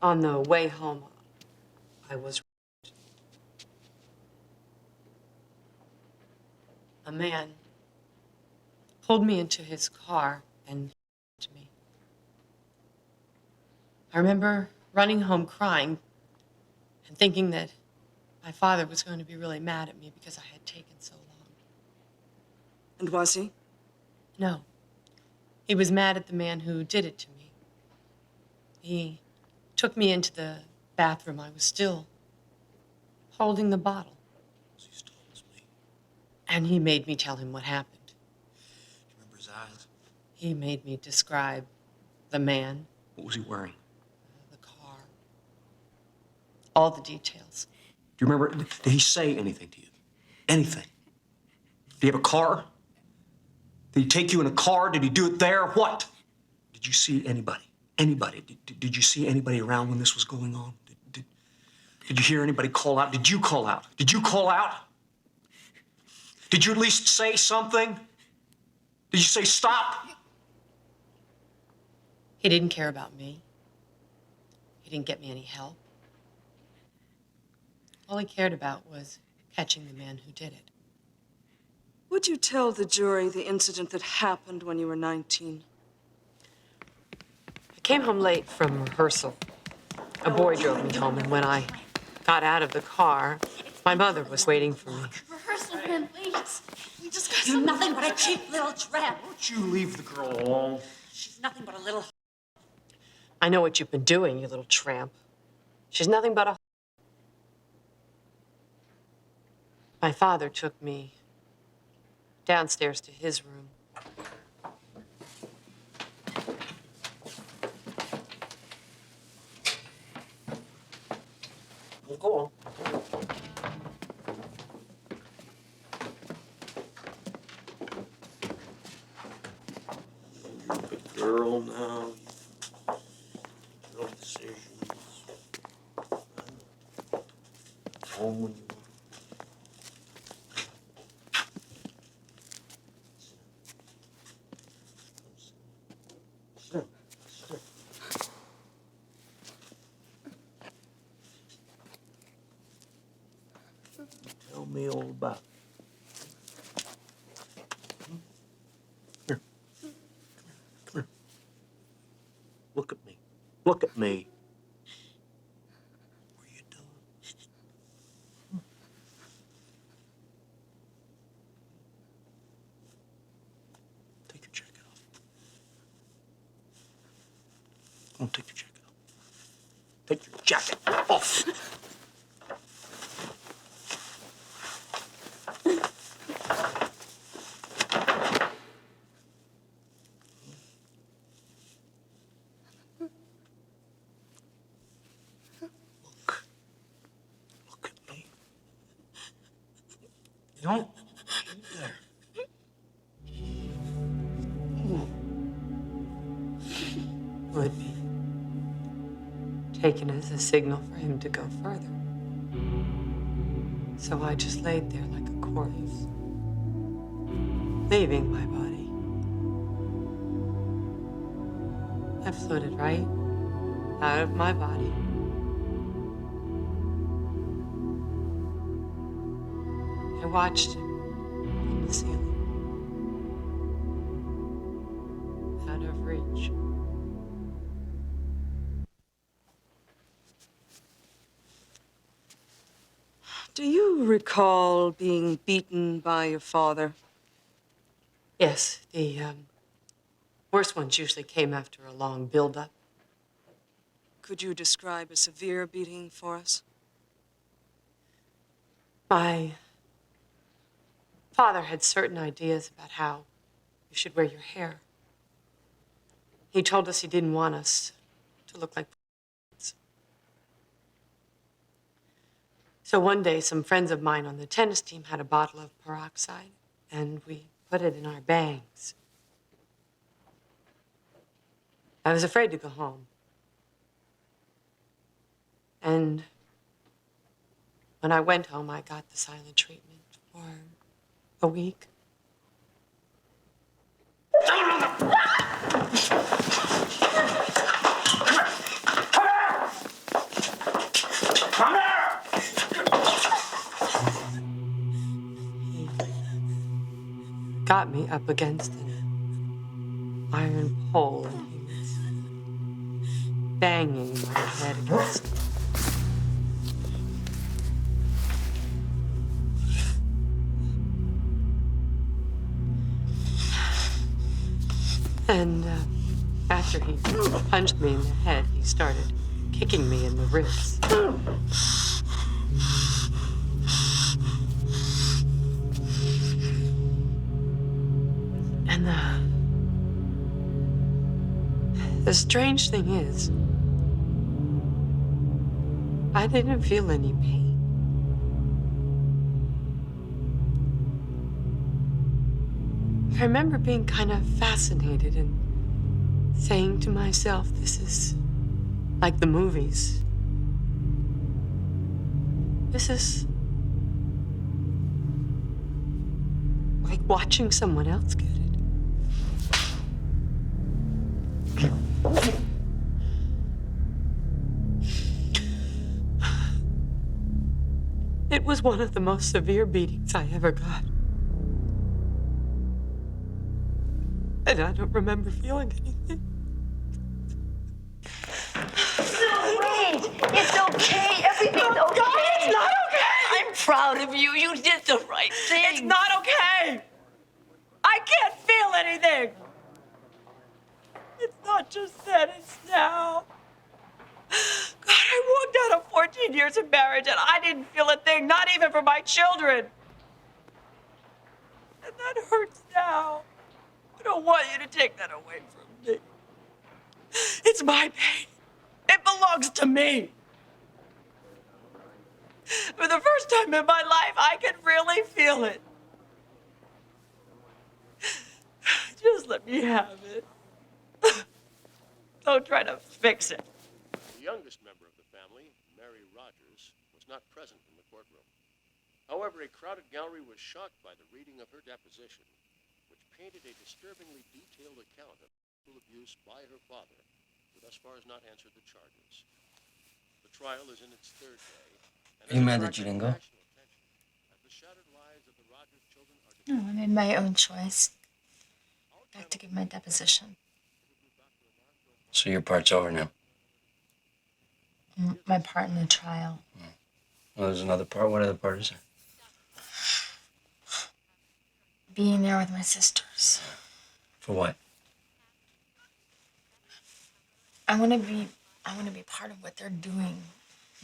On the way home, I was raped. A man pulled me into his car and hit me. I remember running home crying and thinking that my father was going to be really mad at me because I had taken so long. And was he? No. He was mad at the man who did it to me. He took me into the bathroom. I was still holding the bottle. And he made me tell him what happened. Do you remember his eyes? He made me describe the man, What was he wearing? the car, all the details. Do you remember? Did he say anything to you? Anything? Did he have a car? Did he take you in a car? Did he do it there? What? Did you see anybody? Anybody? Did you see anybody around when this was going on? Did you hear anybody call out? Did you call out? Did you call out? Did you at least say something? Did you say stop? He didn't care about me. He didn't get me any help. All he cared about was catching the man who did it. Would you tell the jury the incident that happened when you were 19? I came home late from rehearsal. A boy drove me home, and when I got out of the car, my mother was waiting for me. Rehearsal, man, please. You just got You're nothing but a cheap little tramp. Don't you leave the girl alone? She's nothing but a little... I know what you've been doing, you little tramp. She's nothing but a... My father took me downstairs to his room. Well, go on. You're a big girl now. No decisions. Home when you want. Sit. Sit. Tell me all about it. Here. Come here. Look at me. Look at me. Were you done? Take your jacket off. Come on, take your jacket off. Take your jacket off. Don't do there. Would be taken as a signal for him to go further. So I just laid there like a corpse, leaving my body. I floated right out of my body. I watched him from the ceiling, out of reach. Do you recall being beaten by your father? Yes, the worst ones usually came after a long build-up. Could you describe a severe beating for us? My father had certain ideas about how you should wear your hair. He told us he didn't want us to look like kids. So one day, some friends of mine on the tennis team had a bottle of peroxide, and we put it in our bangs. I was afraid to go home. And when I went home, I got the silent treatment for a week. Come here! Got me up against an iron pole, and he was banging my head against it. And after he punched me in the head, he started kicking me in the ribs. And the strange thing is, I didn't feel any pain. I remember being kind of fascinated and saying to myself, this is like the movies. This is like watching someone else get it. It was one of the most severe beatings I ever got. And I don't remember feeling anything. Wait! It's okay. Everything's okay. God, it's not okay! I'm proud of you. You did the right thing. It's not okay! I can't feel anything! It's not just then, it's now. God, I walked out of 14 years of marriage and I didn't feel a thing, not even for my children. And that hurts now. I don't want you to take that away from me. It's my pain. It belongs to me. For the first time in my life, I can really feel it. Just let me have it. Don't try to fix it. The youngest member of the family, Mary Rogers, was not present in the courtroom. However, a crowded gallery was shocked by the reading of her deposition, which painted a disturbingly detailed account of sexual abuse by her father, who thus far has not answered the charges. The trial is in its third day. Are you mad that you didn't go? The shattered lives of the Rogers children are No, I made my own choice. I have to give my deposition. So your part's over now. My part in the trial. Well, there's another part. What other part is there? Being there with my sisters. For what? I want to be part of what they're doing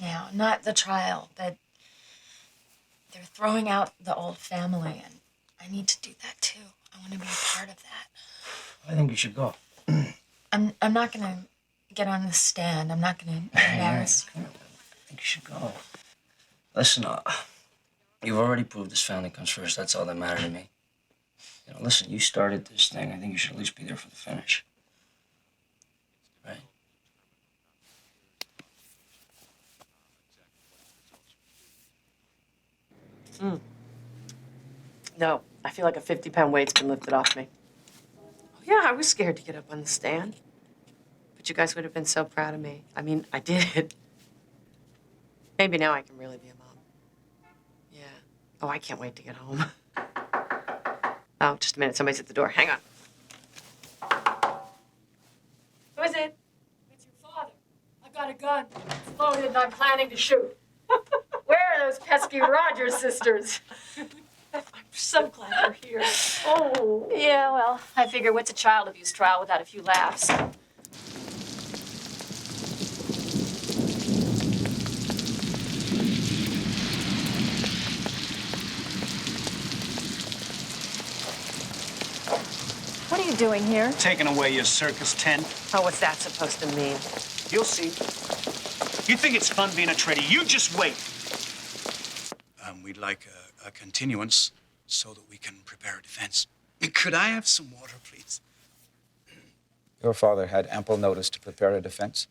now. Not the trial, but they're throwing out the old family, and I need to do that too. I want to be a part of that. I think you should go. I'm not gonna get on the stand. I'm not gonna embarrass you. I think you should go. Listen, you've already proved this family comes first. That's all that mattered to me. You know, listen, you started this thing. I think you should at least be there for the finish. Right? No, I feel like a 50-pound weight's been lifted off me. Oh, yeah, I was scared to get up on the stand. But you guys would have been so proud of me. I mean, I did. Maybe now I can really be a mom. Yeah. Oh, I can't wait to get home. Oh, just a minute. Somebody's at the door. Hang on. Who is it? It's your father. I've got a gun. It's loaded and I'm planning to shoot. Where are those pesky Rogers sisters? I'm so glad you're here. Oh. Yeah, well, I figure what's a child abuse trial without a few laughs? What are you doing here? Taking away your circus tent. Oh, what's that supposed to mean? You'll see. You think it's fun being a tradie? You just wait. We'd like a continuance so that we can prepare a defense. Could I have some water, please? Your father had ample notice to prepare a defense.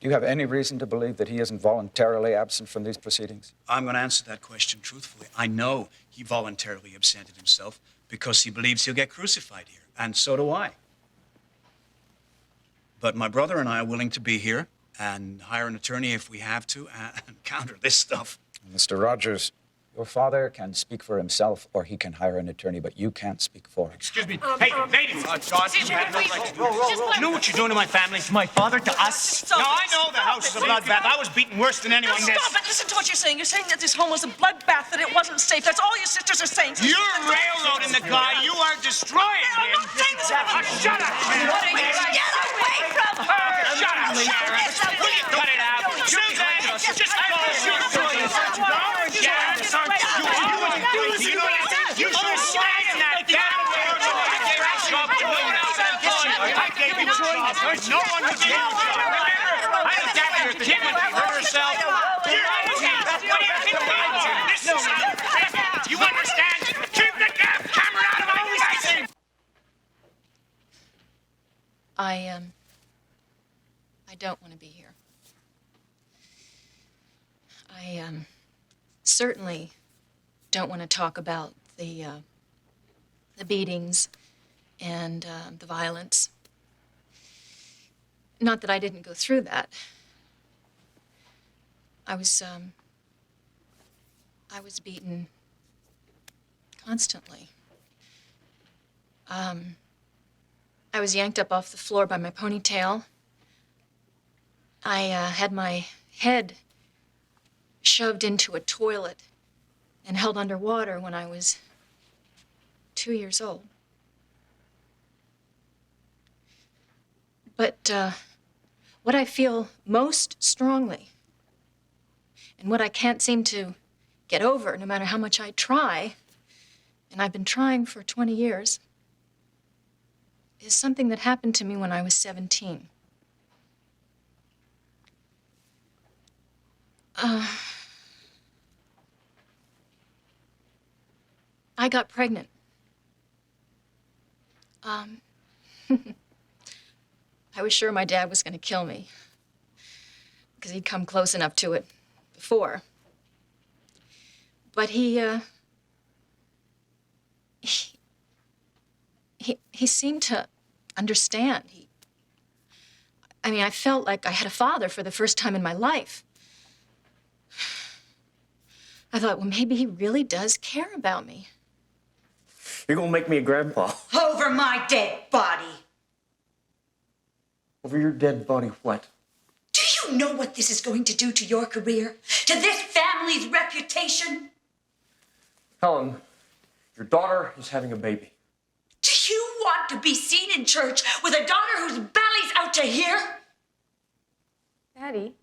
Do you have any reason to believe that he isn't voluntarily absent from these proceedings? I'm going to answer that question truthfully. I know he voluntarily absented himself because he believes he'll get crucified here, and so do I. But my brother and I are willing to be here and hire an attorney if we have to and counter this stuff. Mr. Rogers, your father can speak for himself or he can hire an attorney, but you can't speak for him. Excuse me. Hey, ladies! John, you have no right to do this. You know what you're doing to my family? To my father? To us? No, I know the house is a bloodbath. I was beaten worse than anyone. Stop it. Listen to what you're saying. You're saying that this home was a bloodbath, that it wasn't safe. That's all your sisters are saying. You're railroading the guy. You are destroying him. Shut up! Get away from her! Shut up, Sharon! Will you cut it out? Susan! Just go! You should stand in that damn door. I gave you trouble. No one would give you trouble. I don't doubt your kid would hurt herself. This is unfair. You understand? Keep the damn camera out of my face! I don't want to be here. I certainly don't want to talk about the beatings and the violence. Not that I didn't go through that. I was beaten constantly. I was yanked up off the floor by my ponytail. I had my head shoved into a toilet and held underwater when I was 2 years old. But what I feel most strongly, and what I can't seem to get over, no matter how much I try, and I've been trying for 20 years, is something that happened to me when I was 17. I got pregnant. I was sure my dad was going to kill me because he'd come close enough to it before. But he seemed to understand. I felt like I had a father for the first time in my life. I thought, well, maybe he really does care about me. You're gonna make me a grandpa. Over my dead body. Over your dead body, what? Do you know what this is going to do to your career? To this family's reputation? Helen, your daughter is having a baby. Do you want to be seen in church with a daughter whose belly's out to here? Daddy.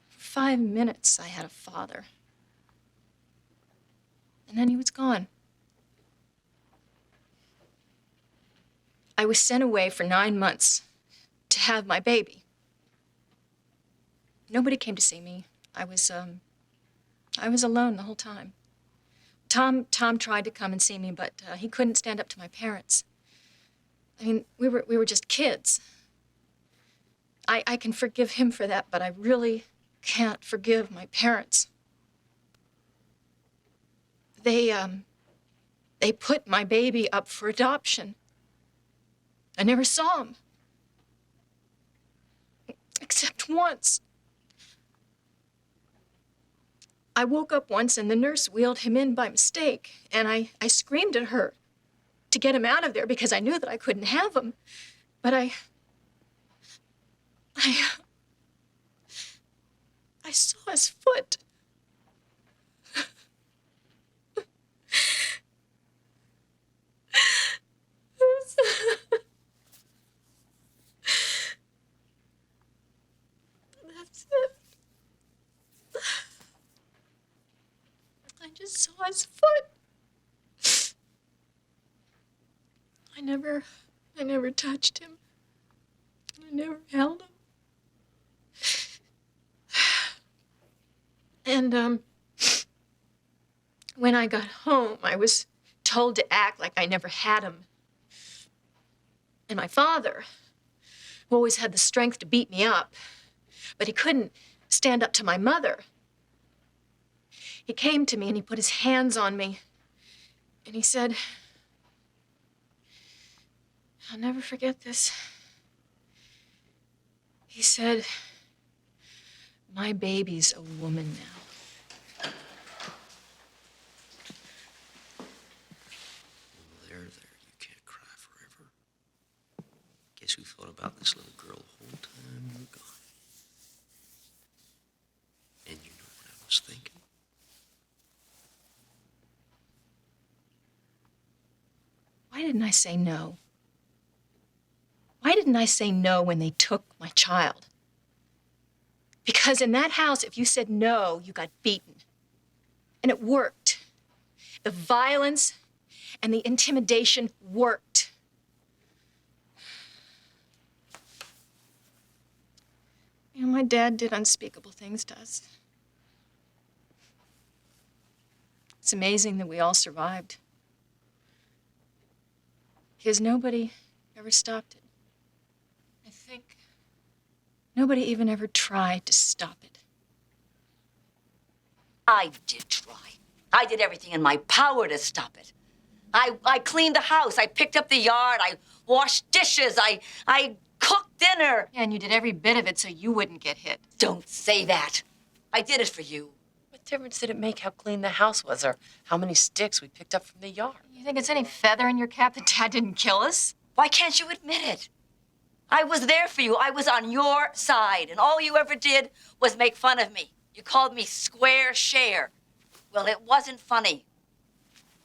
For 5 minutes, I had a father. And then he was gone. I was sent away for 9 months to have my baby. Nobody came to see me. I was alone the whole time. Tom tried to come and see me, but he couldn't stand up to my parents. We were just kids. I can forgive him for that, but I really can't forgive my parents. They put my baby up for adoption. I never saw him. Except once. I woke up once and the nurse wheeled him in by mistake, and I screamed at her to get him out of there because I knew that I couldn't have him. But I saw his foot. That's it. I just saw his foot. I never touched him. I never held him. And, when I got home, I was told to act like I never had him. And my father, who always had the strength to beat me up, but he couldn't stand up to my mother. He came to me and he put his hands on me and he said, I'll never forget this. He said, my baby's a woman now. There, you can't cry forever. Guess who thought about this little girl the whole time you were gone? And you know what I was thinking? Why didn't I say no? Why didn't I say no when they took my child? Because in that house, if you said no, you got beaten. And it worked. The violence and the intimidation worked. You know, my dad did unspeakable things to us. It's amazing that we all survived. Because nobody ever stopped it. I think nobody even ever tried to stop it. I did try. I did everything in my power to stop it. I cleaned the house. I picked up the yard. I washed dishes. I cooked dinner. Yeah, and you did every bit of it so you wouldn't get hit. Don't say that. I did it for you. What difference did it make how clean the house was or how many sticks we picked up from the yard? You think it's any feather in your cap that Dad didn't kill us? Why can't you admit it? I was there for you. I was on your side, and all you ever did was make fun of me. You called me square share. Well, it wasn't funny.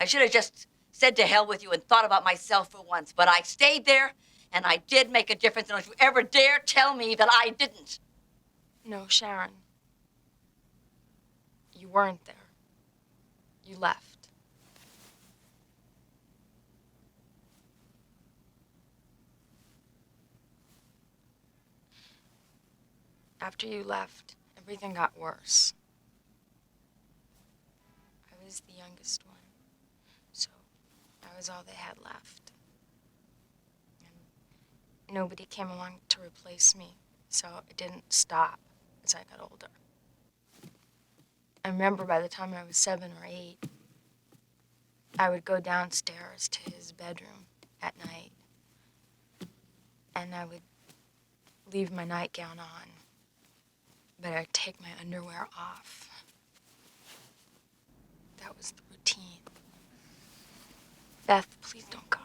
I should have just said to hell with you and thought about myself for once, but I stayed there, and I did make a difference, and don't you ever dare tell me that I didn't. No, Sharon. You weren't there. You left. After you left, everything got worse. was the youngest one, so I was all they had left. And nobody came along to replace me, so it didn't stop as I got older. I remember by the time I was 7 or 8, I would go downstairs to his bedroom at night, and I would leave my nightgown on, but I'd take my underwear off. That was the routine. Beth, please don't go.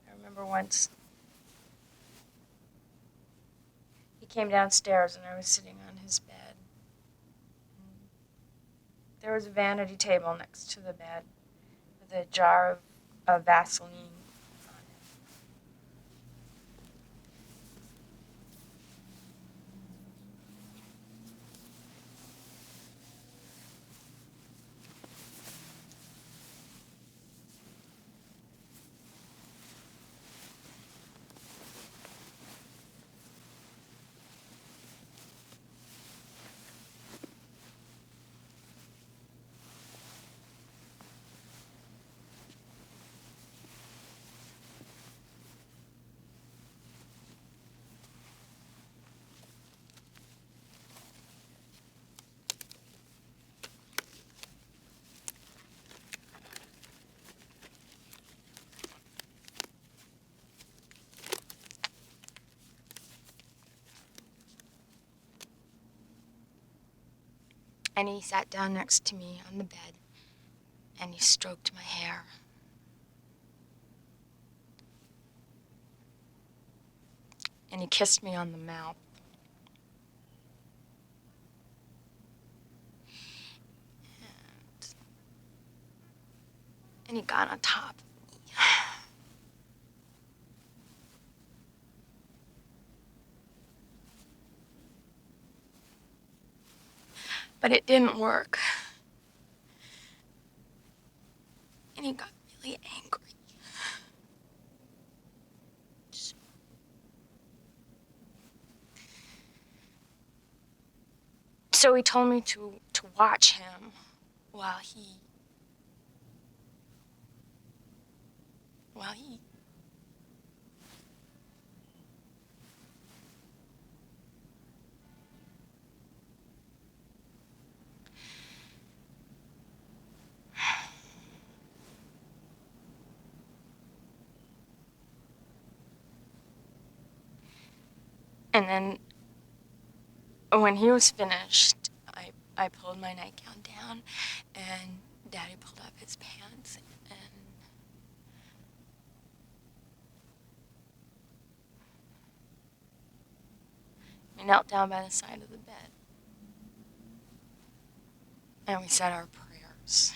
I remember once he came downstairs and I was sitting on his bed. There was a vanity table next to the bed with a jar of Vaseline on it. And he sat down next to me on the bed, and he stroked my hair. And he kissed me on the mouth. And he got on top of me. But it didn't work. And he got really angry. So he told me to watch him while he And then when he was finished, I pulled my nightgown down, and Daddy pulled up his pants, and we knelt down by the side of the bed, and we said our prayers.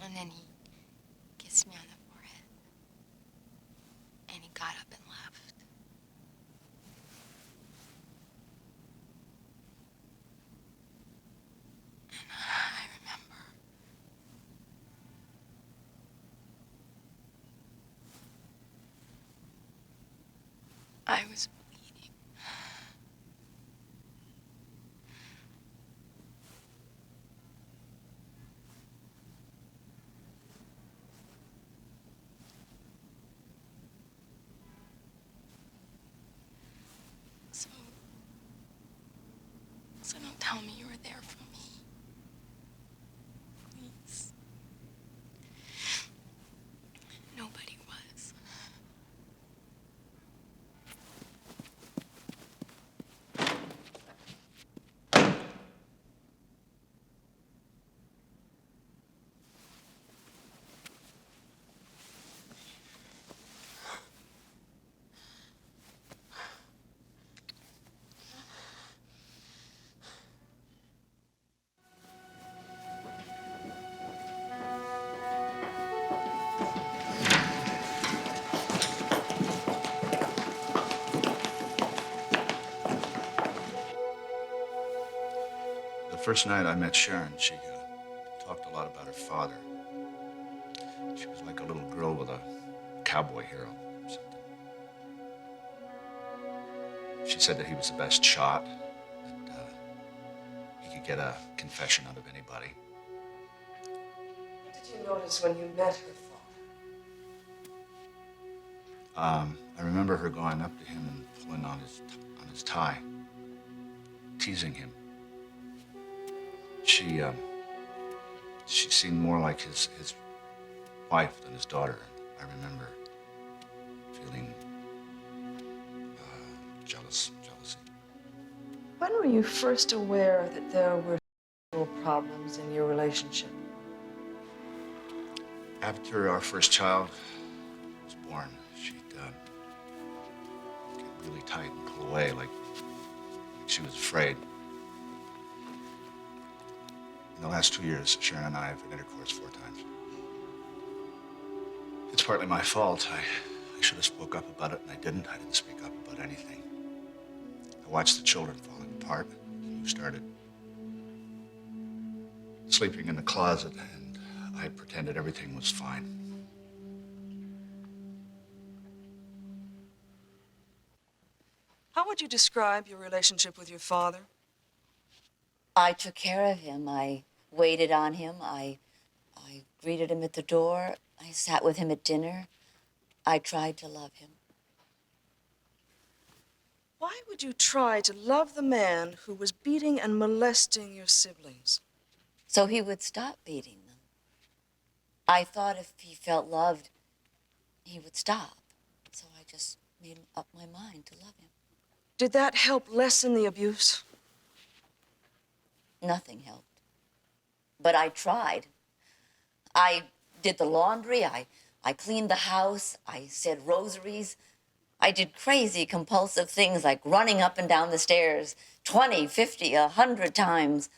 And then he kissed me on the forehead, and he got up and left. And I remember I was bleeding. So don't tell me you were there for me. Please. Nobody was. first night I met Sharon, she talked a lot about her father. She was like a little girl with a cowboy hero or something. She said that he was the best shot, that he could get a confession out of anybody. What did you notice when you met her father? I remember her going up to him and pulling on his tie, teasing him. She seemed more like his wife than his daughter. I remember feeling jealousy. When were you first aware that there were sexual problems in your relationship? After our first child was born, she'd get really tight and pull away like she was afraid. In the last 2 years, Sharon and I have had intercourse 4 times. It's partly my fault. I should have spoke up about it, and I didn't. I didn't speak up about anything. I watched the children falling apart, and you started sleeping in the closet, and I pretended everything was fine. How would you describe your relationship with your father? I took care of him. I waited on him. I greeted him at the door. I sat with him at dinner. I tried to love him. Why would you try to love the man who was beating and molesting your siblings? So he would stop beating them. I thought if he felt loved, he would stop. So I just made up my mind to love him. Did that help lessen the abuse? Nothing helped. But I tried. I did the laundry. I cleaned the house. I said rosaries. I did crazy, compulsive things like running up and down the stairs 20, 50, 100 times.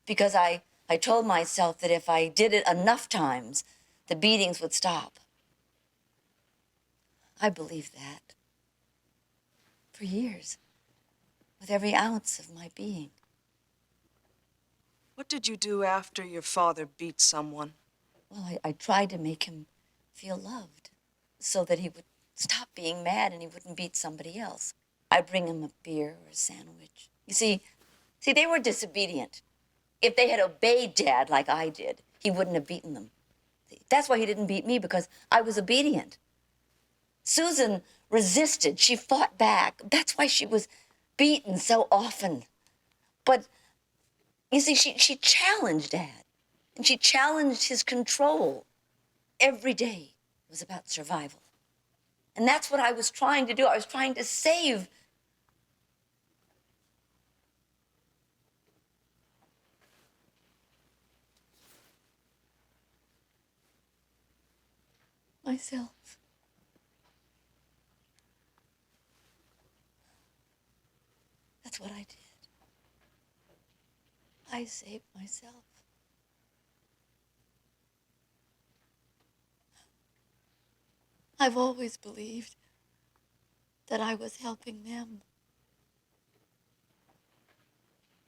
Because I told myself that if I did it enough times, the beatings would stop. I believed that. For years. With every ounce of my being. What did you do after your father beat someone? Well, I tried to make him feel loved so that he would stop being mad and he wouldn't beat somebody else. I'd bring him a beer or a sandwich. You see, they were disobedient. If they had obeyed Dad like I did, he wouldn't have beaten them. That's why he didn't beat me, because I was obedient. Susan resisted. She fought back. That's why she was beaten so often. But, you see, she challenged Dad. And she challenged his control. Every day was about survival. And that's what I was trying to do. I was trying to save myself. That's what I did. I saved myself. I've always believed that I was helping them.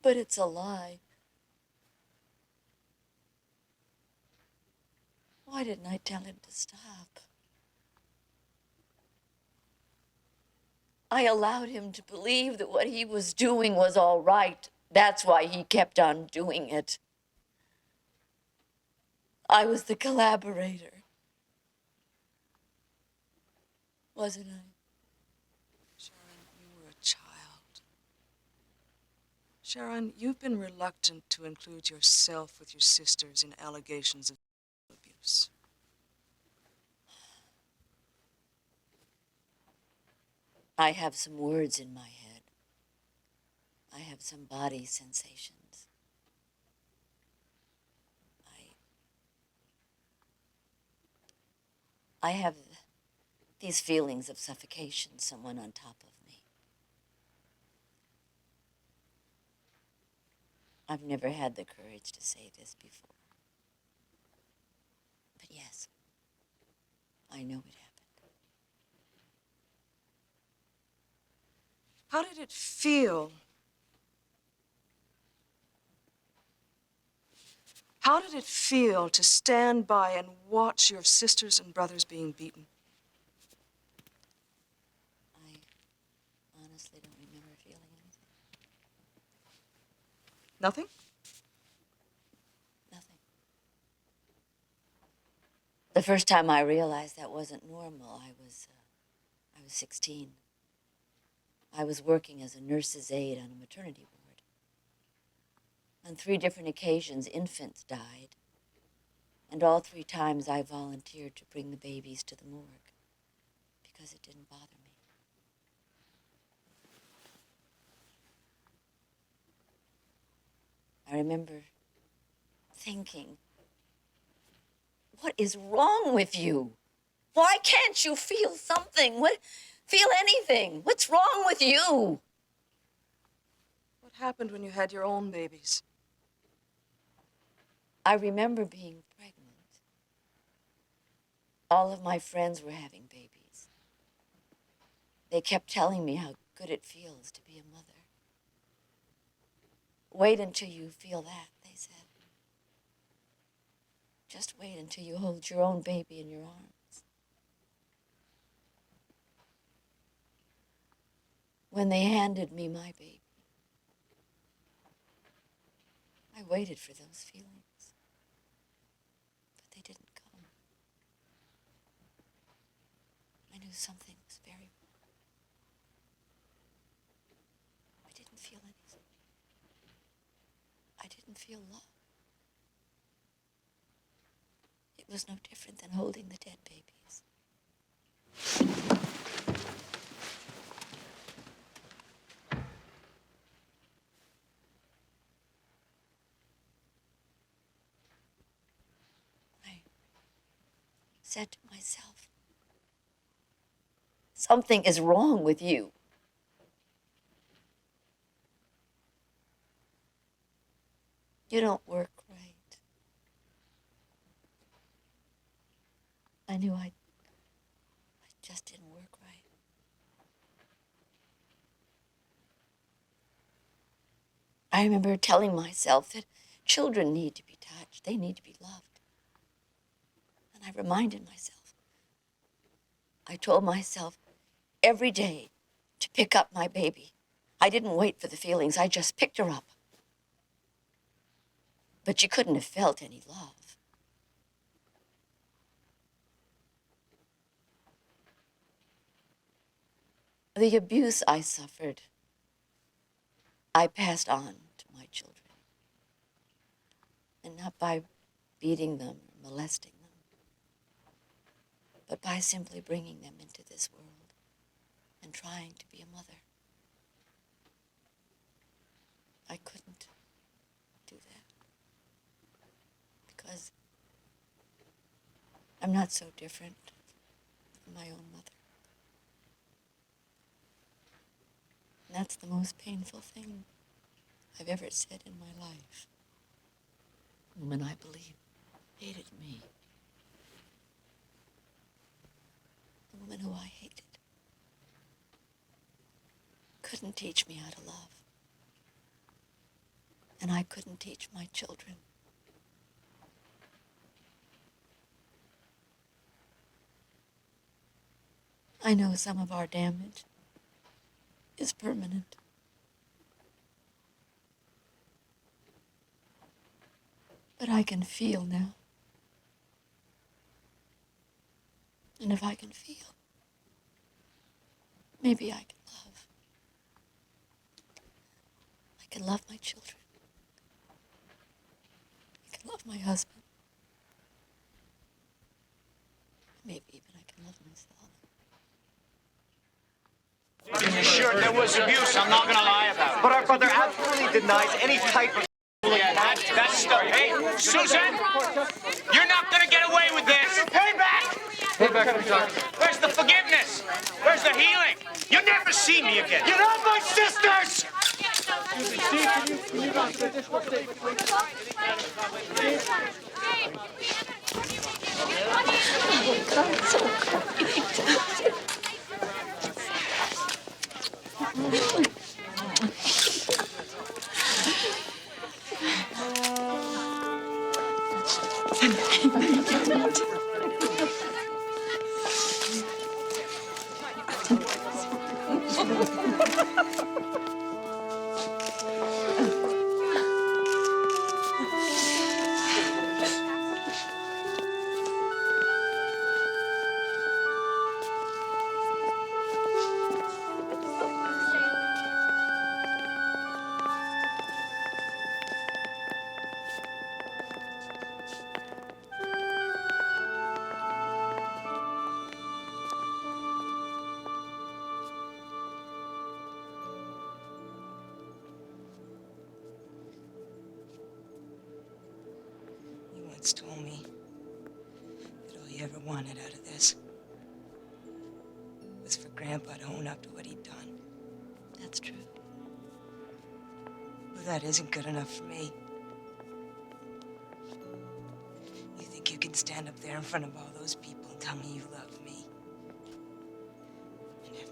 But it's a lie. Why didn't I tell him to stop? I allowed him to believe that what he was doing was all right. That's why he kept on doing it. I was the collaborator. Wasn't I? Sharon, you were a child. Sharon, you've been reluctant to include yourself with your sisters in allegations of abuse. I have some words in my head. I have some body sensations. I have these feelings of suffocation, someone on top of me. I've never had the courage to say this before. But yes, I know it happened. How did it feel How did it feel to stand by and watch your sisters and brothers being beaten? I honestly don't remember feeling anything. Nothing? Nothing. The first time I realized that wasn't normal, I was 16. I was working as a nurse's aide on a maternity ward. On 3 different occasions, infants died. And all 3 times I volunteered to bring the babies to the morgue because it didn't bother me. I remember thinking, what is wrong with you? Why can't you feel something? Feel anything? What's wrong with you? What happened when you had your own babies? I remember being pregnant. All of my friends were having babies. They kept telling me how good it feels to be a mother. Wait until you feel that, they said. Just wait until you hold your own baby in your arms. When they handed me my baby, I waited for those feelings. But they didn't come. I knew something was very wrong. I didn't feel anything. I didn't feel love. It was no different than holding the dead babies. I said to myself, something is wrong with you. You don't work right. I knew I just didn't work right. I remember telling myself that children need to be touched. They need to be loved. And I reminded myself. I told myself every day to pick up my baby. I didn't wait for the feelings. I just picked her up. But she couldn't have felt any love. The abuse I suffered, I passed on to my children. And not by beating them or molesting them, but by simply bringing them into this world and trying to be a mother. I couldn't do that because I'm not so different from my own mother. And that's the most painful thing I've ever said in my life. The woman I believed hated me. The woman who I hated couldn't teach me how to love. And I couldn't teach my children. I know some of our damage is permanent. But I can feel now. And if I can feel, maybe I can love. I can love my children. I can love my husband. Maybe even I can love myself. Sure, there was abuse. I'm not going to lie about it. But our brother absolutely denies any type of... Yeah, that's stuff. Hey, Susan, you're not going to get away with this. Payback! Payback, what are you talking about? Where's the forgiveness? Where's the healing? You'll never see me again. You're not my sisters! You once told me that all you ever wanted out of this was for Grandpa to own up to what he'd done. That's true. Well, that isn't good enough for me. You think you can stand up there in front of all those people and tell me you love me? And have